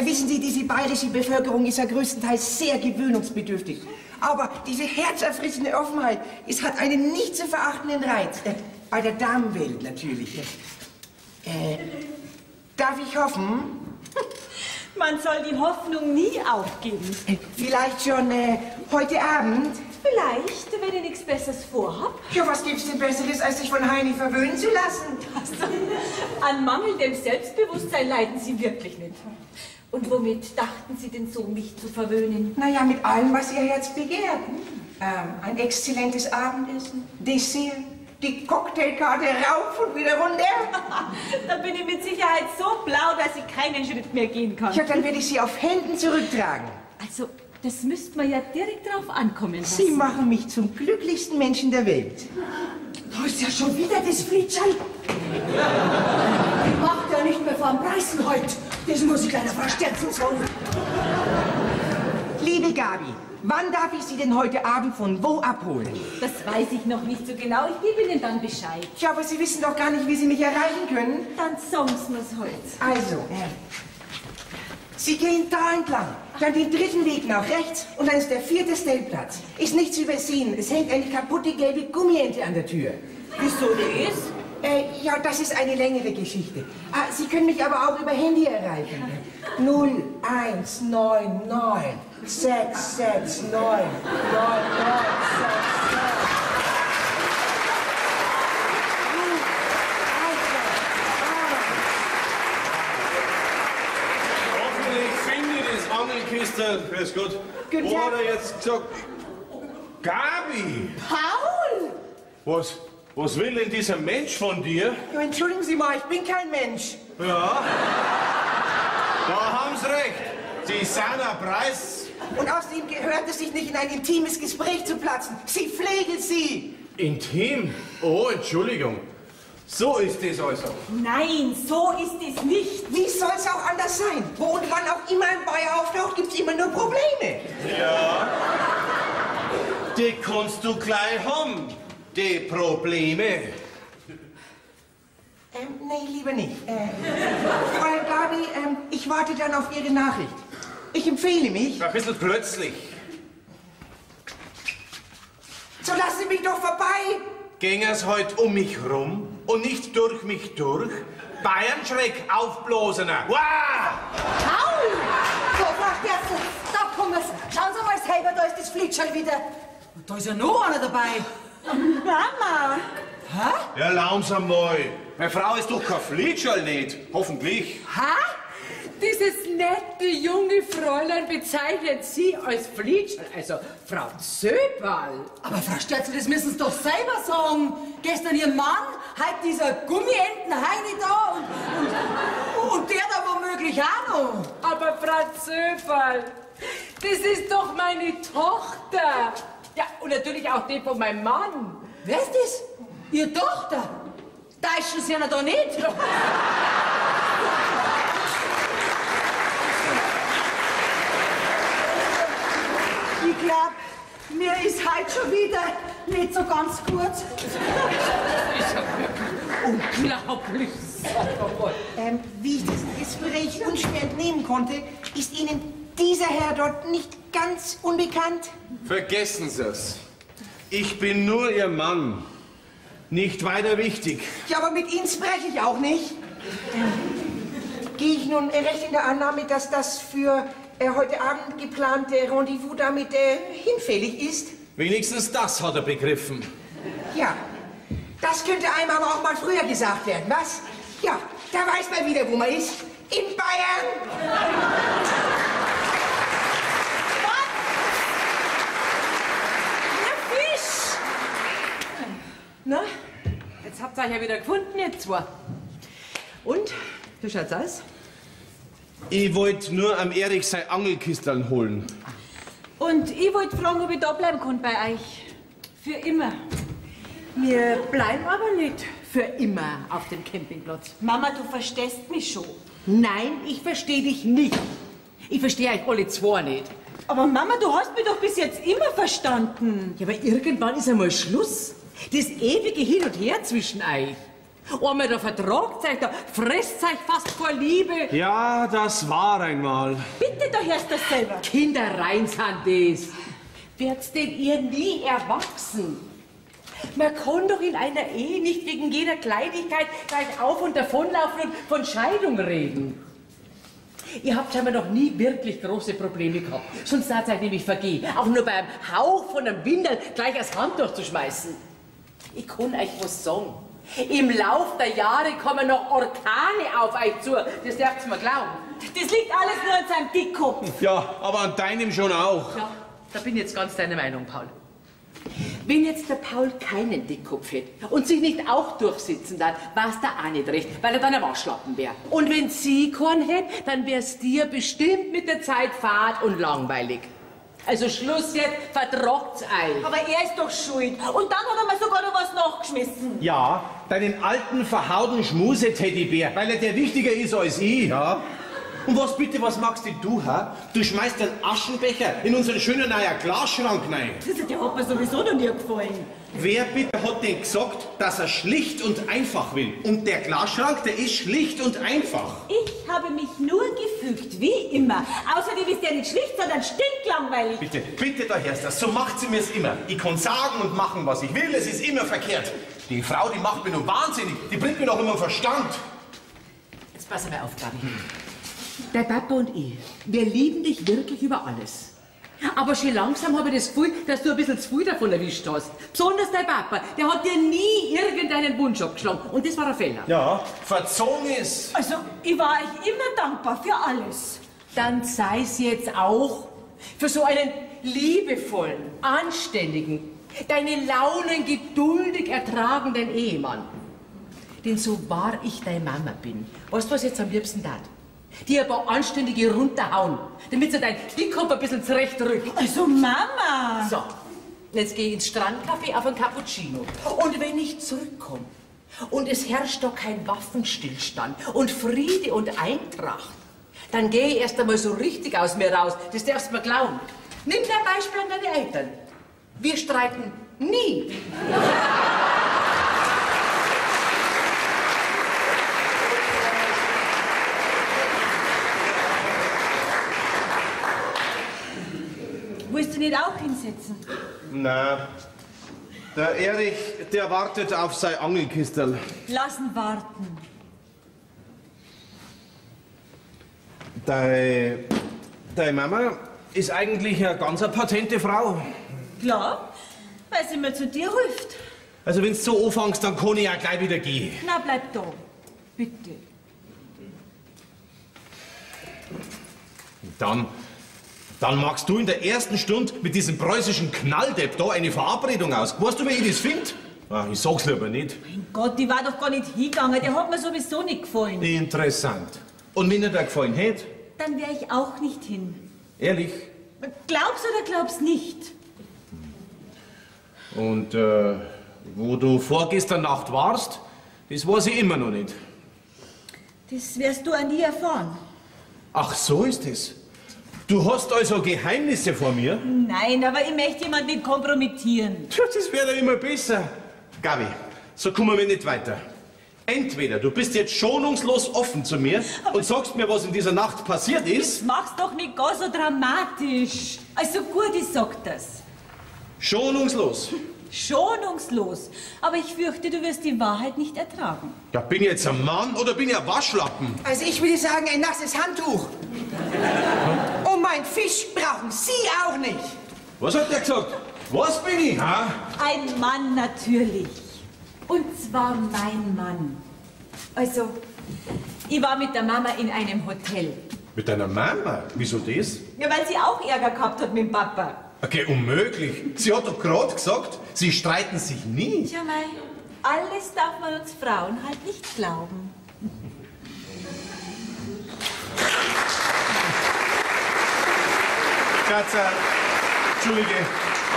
Wissen Sie, diese bayerische Bevölkerung ist ja größtenteils sehr gewöhnungsbedürftig. Aber diese herzerfrischende Offenheit, es hat einen nicht zu verachtenden Reiz. Bei der Damenwelt natürlich. Darf ich hoffen?
Man soll die Hoffnung nie aufgeben.
Vielleicht schon heute Abend?
Vielleicht, wenn ihr nichts Besseres vorhabt.
Ja, was gibt's denn Besseres, als sich von Heini verwöhnen zu lassen?
An mangelndem Selbstbewusstsein leiden Sie wirklich nicht. Und womit dachten Sie denn so, mich zu verwöhnen?
Naja, mit allem, was Ihr Herz begehrt. Ein exzellentes Abendessen, Dessert, die Cocktailkarte rauf und wieder runter.
Da bin ich mit Sicherheit so blau, dass ich keinen Schritt mehr gehen kann.
Ja, dann werde ich Sie auf Händen zurücktragen.
Also, das müsste man ja direkt drauf ankommen lassen.
Sie machen mich zum glücklichsten Menschen der Welt.
Da ist ja schon wieder das Flietschall. Die macht ja nicht mehr vom Preisen heute. Das muss ich leider Frau Sterzen sagen.
Liebe Gabi, wann darf ich Sie denn heute Abend von wo abholen?
Das weiß ich noch nicht so genau. Ich gebe Ihnen dann Bescheid.
Ja, aber Sie wissen doch gar nicht, wie Sie mich erreichen können.
Dann sagen Sie mir's heute.
Also, Sie gehen da entlang, dann den dritten Weg nach rechts und dann ist der 4. Stellplatz. Ist nicht zu übersehen, es hängt eine kaputte gelbe Gummiente an der Tür.
Wieso das?
Ja, das ist eine längere Geschichte. Sie können mich aber auch über Handy erreichen. 0199 669 9966.
Angelkiste, grüß Gott.
Guten
Wo
Tag.
hat er jetzt gesagt? Gabi!
Paul!
Was will denn dieser Mensch von dir?
Ja, entschuldigen Sie mal, ich bin kein Mensch.
Ja, da haben Sie recht. Sie sind ein
Und außerdem gehört es sich nicht, in ein intimes Gespräch zu platzen. Sie pflegen sie.
Intim? Oh, Entschuldigung. So ist es also.
Nein, so ist es nicht.
Wie soll es auch anders sein? Wo und wann auch immer ein Bayer auftaucht, gibt es immer nur Probleme.
Ja. Die kannst du gleich haben, die Probleme.
Nee, lieber nicht. Fräulein Gabi, ich warte dann auf Ihre Nachricht. Ich empfehle mich.
Ein bisschen plötzlich.
So lassen Sie mich doch vorbei.
Gängers heut um mich rum und nicht durch mich durch? Bayernschreck aufblosen. Wow!
Paul! So, Frau Sterzel, da kommen wir's. Schauen Sie mal selber, da ist das Flitschall wieder. Und da ist ja noch einer dabei.
Mama!
Hä?
Ja, langsam mal. Meine Frau ist doch kein Flitschall nicht. Hoffentlich.
Ha? Dieses nette junge Fräulein bezeichnet Sie als Flitschall, also Frau Zöberl.
Aber Frau Sterzel, das müssen Sie doch selber sagen. Gestern Ihr Mann, heute dieser Gummientenheini da und der da womöglich auch noch.
Aber Frau Zöberl, das ist doch meine Tochter. Ja, und natürlich auch die von meinem Mann.
Wer ist das? Ihre Tochter? Täuschen Sie ja da nicht? Ich glaub, mir ist heute schon wieder nicht so ganz gut.
Das ist ja wirklich unglaublich.
Wie ich diesem Gespräch unschwer entnehmen konnte, ist Ihnen dieser Herr dort nicht ganz unbekannt?
Vergessen Sie es. Ich bin nur Ihr Mann. Nicht weiter wichtig.
Ja, aber mit Ihnen spreche ich auch nicht. Gehe ich nun recht in der Annahme, dass das für heute Abend geplante Rendezvous damit hinfällig ist?
Wenigstens das hat er begriffen.
Ja, das könnte einem aber auch mal früher gesagt werden, was? Ja, da weiß man wieder, wo man ist. In Bayern!
Na, jetzt habt ihr euch ja wieder gefunden, ihr zwei. Und, wie schaut's aus?
Ich wollte nur am Erich sein Angelkisteln holen.
Und ich wollte fragen, ob ich da bleiben kann bei euch. Für immer.
Wir bleiben aber nicht für immer auf dem Campingplatz.
Mama, du verstehst mich schon.
Nein, ich verstehe dich nicht. Ich verstehe euch alle zwei nicht.
Aber Mama, du hast mich doch bis jetzt immer verstanden.
Ja, aber irgendwann ist einmal Schluss. Das ewige Hin und Her zwischen euch. Einmal da vertragt euch, da fresst euch fast vor Liebe.
Ja, das war einmal.
Bitte, da hörst du das selber.
Kindereien sind das. Werd's denn ihr nie erwachsen? Man kann doch in einer Ehe nicht wegen jeder Kleinigkeit gleich auf- und davonlaufen und von Scheidung reden. Ihr habt scheinbar noch nie wirklich große Probleme gehabt. Sonst seid ihr euch nämlich vergehen. Auch nur beim Hauch von einem Windel gleich das Handtuch zu schmeißen. Ich kann euch was sagen. Im Lauf der Jahre kommen noch Orkane auf euch zu. Das dürft ihr mir glauben.
Das liegt alles nur an seinem Dickkopf.
Ja, aber an deinem schon auch.
Ja, da bin ich jetzt ganz deiner Meinung, Paul. Wenn jetzt der Paul keinen Dickkopf hätte und sich nicht auch durchsitzen darf, war es da auch nicht recht, weil er dann ein Waschlappen wäre. Und wenn sie keinen hätte, dann wär's dir bestimmt mit der Zeit fad und langweilig. Also Schluss jetzt, vertragt's euch.
Aber er ist doch schuld. Und dann hat er mir sogar noch was nachgeschmissen.
Ja, deinen alten, verhauten Schmuse-Teddybär, weil er der wichtiger ist als ich, ja? Und was bitte, was magst denn du, ha? Du schmeißt den Aschenbecher in unseren schönen neuen Glasschrank rein.
Der hat mir sowieso noch nie gefallen.
Wer bitte hat denn gesagt, dass er schlicht und einfach will? Und der Glasschrank, der ist schlicht und einfach.
Ich habe mich nur gefügt, wie immer. Außerdem ist der nicht schlicht, sondern stinklangweilig.
Bitte, bitte, da hörst du, so macht sie mir's immer. Ich kann sagen und machen, was ich will, es ist immer verkehrt. Die Frau, die macht mich nur wahnsinnig, die bringt mir doch immer Verstand.
Jetzt pass mal auf, Gabi. Der Papa und ich, wir lieben dich wirklich über alles. Aber schon langsam habe ich das Gefühl, dass du ein bisschen zu viel davon erwischt hast. Besonders dein Papa, der hat dir nie irgendeinen Wunsch abgeschlagen. Und das war ein Fehler.
Ja, verzogen ist.
Also, ich war euch immer dankbar für alles.
Dann sei es jetzt auch für so einen liebevollen, anständigen, deine Launen geduldig ertragenden Ehemann. Denn so wahr ich deine Mama bin, weißt du, was jetzt am liebsten tat? die ein paar anständige runterhauen, damit sie dein Hiccup ein bisschen zurechtrückt.
Also Mama!
So, jetzt gehe ich ins Strandcafé auf einen Cappuccino. Und wenn ich zurückkomme und es herrscht doch kein Waffenstillstand und Friede und Eintracht, dann gehe ich erst einmal so richtig aus mir raus. Das darfst du mir glauben. Nimm dir ein Beispiel an deine Eltern. Wir streiten nie.
Willst du nicht auch hinsetzen?
Na, der Erich, der wartet auf sein Angelkistel.
Lassen warten.
Deine Mama ist eigentlich eine ganz patente Frau.
Klar, weil sie mir zu dir ruft.
Also wenn du so anfängst, dann kann ich auch gleich wieder gehen.
Na, bleib da. Bitte.
Dann machst du in der ersten Stunde mit diesem preußischen Knalldepp da eine Verabredung aus. Weißt du, wie ich das finde? Ah, ich sag's lieber nicht.
Mein Gott, die war doch gar nicht hingegangen. Der hat mir sowieso nicht gefallen.
Interessant. Und wenn er dir gefallen hätte?
Dann wäre ich auch nicht hin.
Ehrlich?
Glaubst oder glaubst nicht?
Und wo du vorgestern Nacht warst, das weiß ich immer noch nicht.
Das wirst du auch nie erfahren.
Ach, so ist es. Du hast also Geheimnisse vor mir?
Nein, aber ich möchte jemanden nicht kompromittieren.
Tja, das wäre doch immer besser. Gabi, so kommen wir nicht weiter. Entweder du bist jetzt schonungslos offen zu mir und sagst mir, was in dieser Nacht passiert ist.
Das mach's doch nicht gar so dramatisch. Also gut, ich sag das.
Schonungslos.
Schonungslos. Aber ich fürchte, du wirst die Wahrheit nicht ertragen.
Ja, bin ich jetzt ein Mann oder bin ich ein Waschlappen?
Also ich würde sagen, ein nasses Handtuch. Und mein Fisch brauchen Sie auch nicht.
Was hat der gesagt? Was bin ich, ha?
Ein Mann natürlich. Und zwar mein Mann. Also, ich war mit der Mama in einem Hotel.
Mit deiner Mama? Wieso das?
Ja, weil sie auch Ärger gehabt hat mit dem Papa.
Okay, unmöglich. Sie hat doch gerade gesagt, sie streiten sich nie.
Tja, mei, alles darf man uns Frauen halt nicht glauben.
Schatzer, Entschuldige,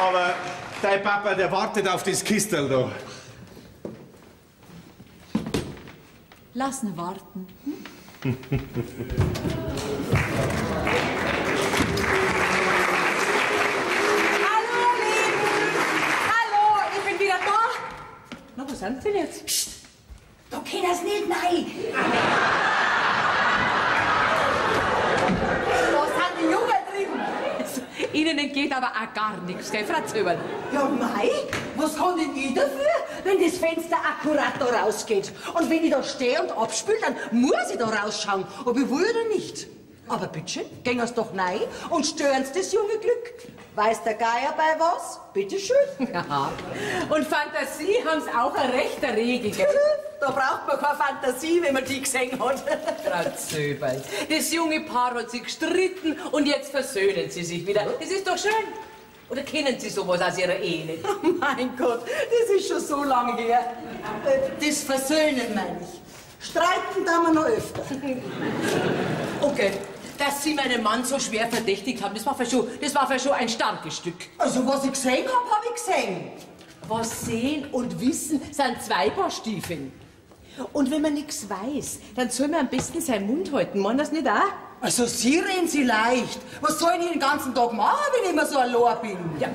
aber dein Papa, der wartet auf das Kistel da.
Lassen warten.
Hallo, ihr Lieben! Hallo, ich bin wieder da. Na, wo sind Sie denn jetzt? Psst, da geht das nicht, nein. Da sind die Jungen drin. Ihnen entgeht aber auch gar nichts, gell, Frau Zöberl?
Ja, mei, was kann denn ich dafür, wenn das Fenster akkurat da rausgeht? Und wenn ich da stehe und abspüle, dann muss ich da rausschauen, ob ich will oder nicht. Aber bitteschön, gehen Sie doch rein und stören Sie das junge Glück. Weiß der Geier bei was? Bitteschön.
Ja. Und Fantasie haben Sie auch eine rechte Regel, gell?
Da braucht man keine Fantasie, wenn man die gesehen hat.
Frau Zöberl, das junge Paar hat sich gestritten und jetzt versöhnen sie sich wieder. Das ist doch schön. Oder kennen Sie sowas aus Ihrer Ehe nicht?
Mein Gott, das ist schon so lange her. Das Versöhnen, meine ich. Streiten da wir noch öfter.
Okay. Dass Sie meinen Mann so schwer verdächtigt haben, das war für schon ein starkes Stück.
Also, was ich gesehen habe ich gesehen.
Was sehen und wissen sind zwei Paar Stiefeln. Und wenn man nichts weiß, dann soll man am besten seinen Mund halten. Meinen das nicht auch?
Also, Sie reden Sie leicht. Was soll ich den ganzen Tag machen, wenn ich immer so allein bin?
Ja.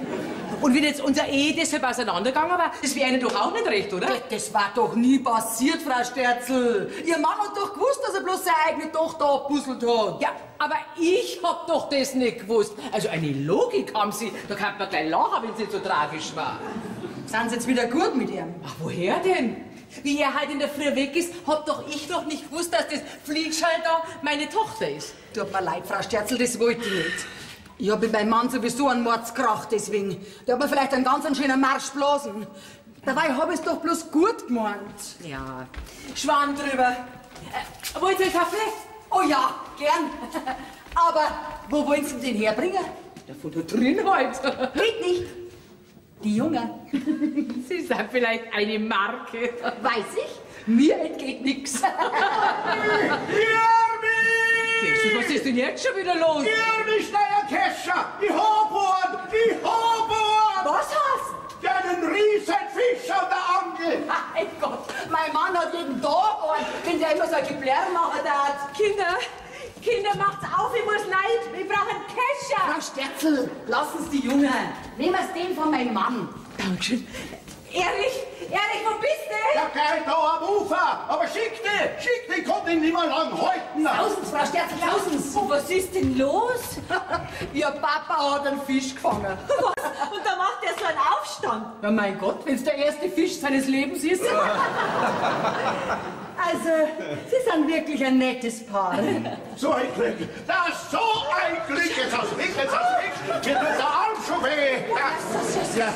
Und wenn jetzt unsere Ehe deshalb auseinandergegangen war, das wäre Ihnen doch auch nicht recht, oder?
Das war doch nie passiert, Frau Sterzel. Ihr Mann hat doch gewusst, dass er bloß seine eigene Tochter abpuzzelt hat.
Ja, aber ich hab doch das nicht gewusst. Also eine Logik haben Sie. Da kann man gleich lachen, wenn es nicht so tragisch war.
Sind Sie jetzt wieder gut mit ihm?
Ach, woher denn? Wie er halt in der Früh weg ist, hab doch ich noch nicht gewusst, dass das Fliegschall da meine Tochter ist.
Tut mir leid, Frau Sterzel, das wollte ich nicht. Ich hab mit meinem Mann sowieso einen Mordskrach, deswegen. Der hat mir vielleicht einen ganz schönen Marsch blasen. Dabei hab ich's doch bloß gut gemeint.
Ja, Schwan drüber. Wollt ihr einen Kaffee?
Oh ja, gern. Aber wo wollen Sie den herbringen?
Ja, von da drin halt.
Geht nicht. Die Jungen.
Sie sind vielleicht eine Marke.
Weiß ich. Mir entgeht nix.
Jermi!
Was ist denn jetzt schon wieder los?
Ihr mich neuer Kescher! Ich hab einen!
Was hast?
Ja, einen riesen Fisch an der Angel!
Mein Gott, mein Mann hat jeden Tag einen, wenn der immer so ein Geblär machen darf. Kinder, macht's auf, ich muss rein. Wir brauchen Kescher.
Frau Sterzel, lassen's die Jungen. Nehmen Sie den von meinem Mann.
Dankeschön. Erich, wo bist du?
Der geht da am Ufer! Aber schick die, kommt ihn nicht mehr lang halten!
Tausends, Frau Sterzel, tausends.
Oh, was ist denn los?
Ihr Papa hat einen Fisch gefangen.
Was? Und da macht er so einen Aufstand.
Ja, mein Gott, wenn's der erste Fisch seines Lebens ist.
Also, Sie sind wirklich ein nettes Paar.
So ein Glück! Das ist so ein Glück! Jetzt hast du weg! Mir tut der Arm schon weh! Ja.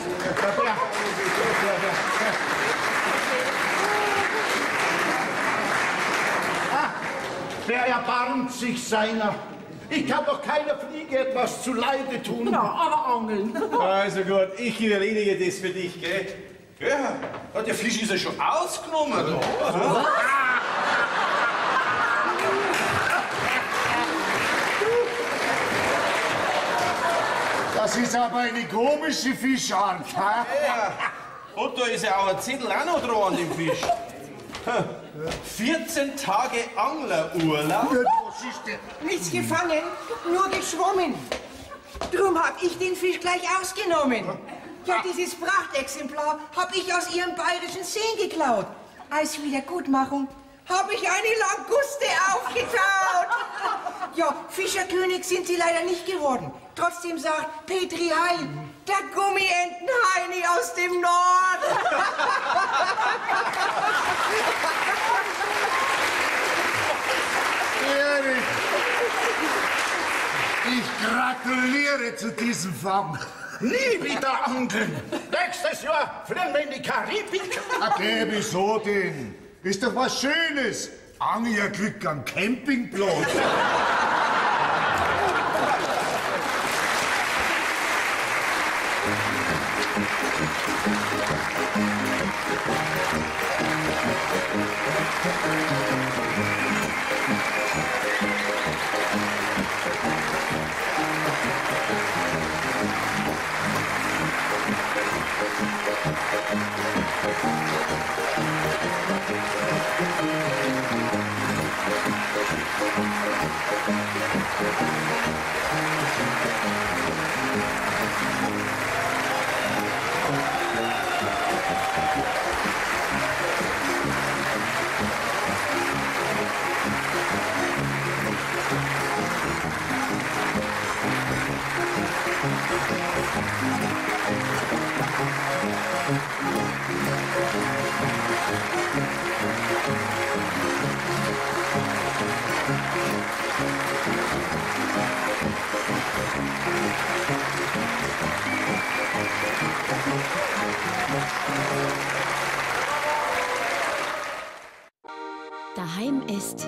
Wer erbarmt sich seiner? Ich kann doch keiner Fliege etwas zu Leide tun.
Ja, aber angeln.
Also gut, ich erledige das für dich, gell? Ja, der Fisch ist ja schon ausgenommen. Da.
Das ist aber eine komische Fischart, ha?
Ja. Und da ist ja auch ein Zettel auch noch dran an dem Fisch. 14 Tage Anglerurlaub.
Was ist denn?
Nichts gefangen, nur geschwommen. Drum hab ich den Fisch gleich ausgenommen. Ja, dieses Prachtexemplar hab ich aus ihrem bayerischen Seen geklaut. Als Wiedergutmachung hab ich eine Languste aufgetaut. Ja, Fischerkönig sind sie leider nicht geworden. Trotzdem sagt Petri Hein, der Gummientenheini aus dem Norden.
Erich, ich gratuliere zu diesem Fang.
Nie wieder angeln! Nächstes Jahr fliegen wir in die Karibik!
Okay, wieso denn? Ist doch was Schönes. Anglerglück am Campingplatz.
Daheim ist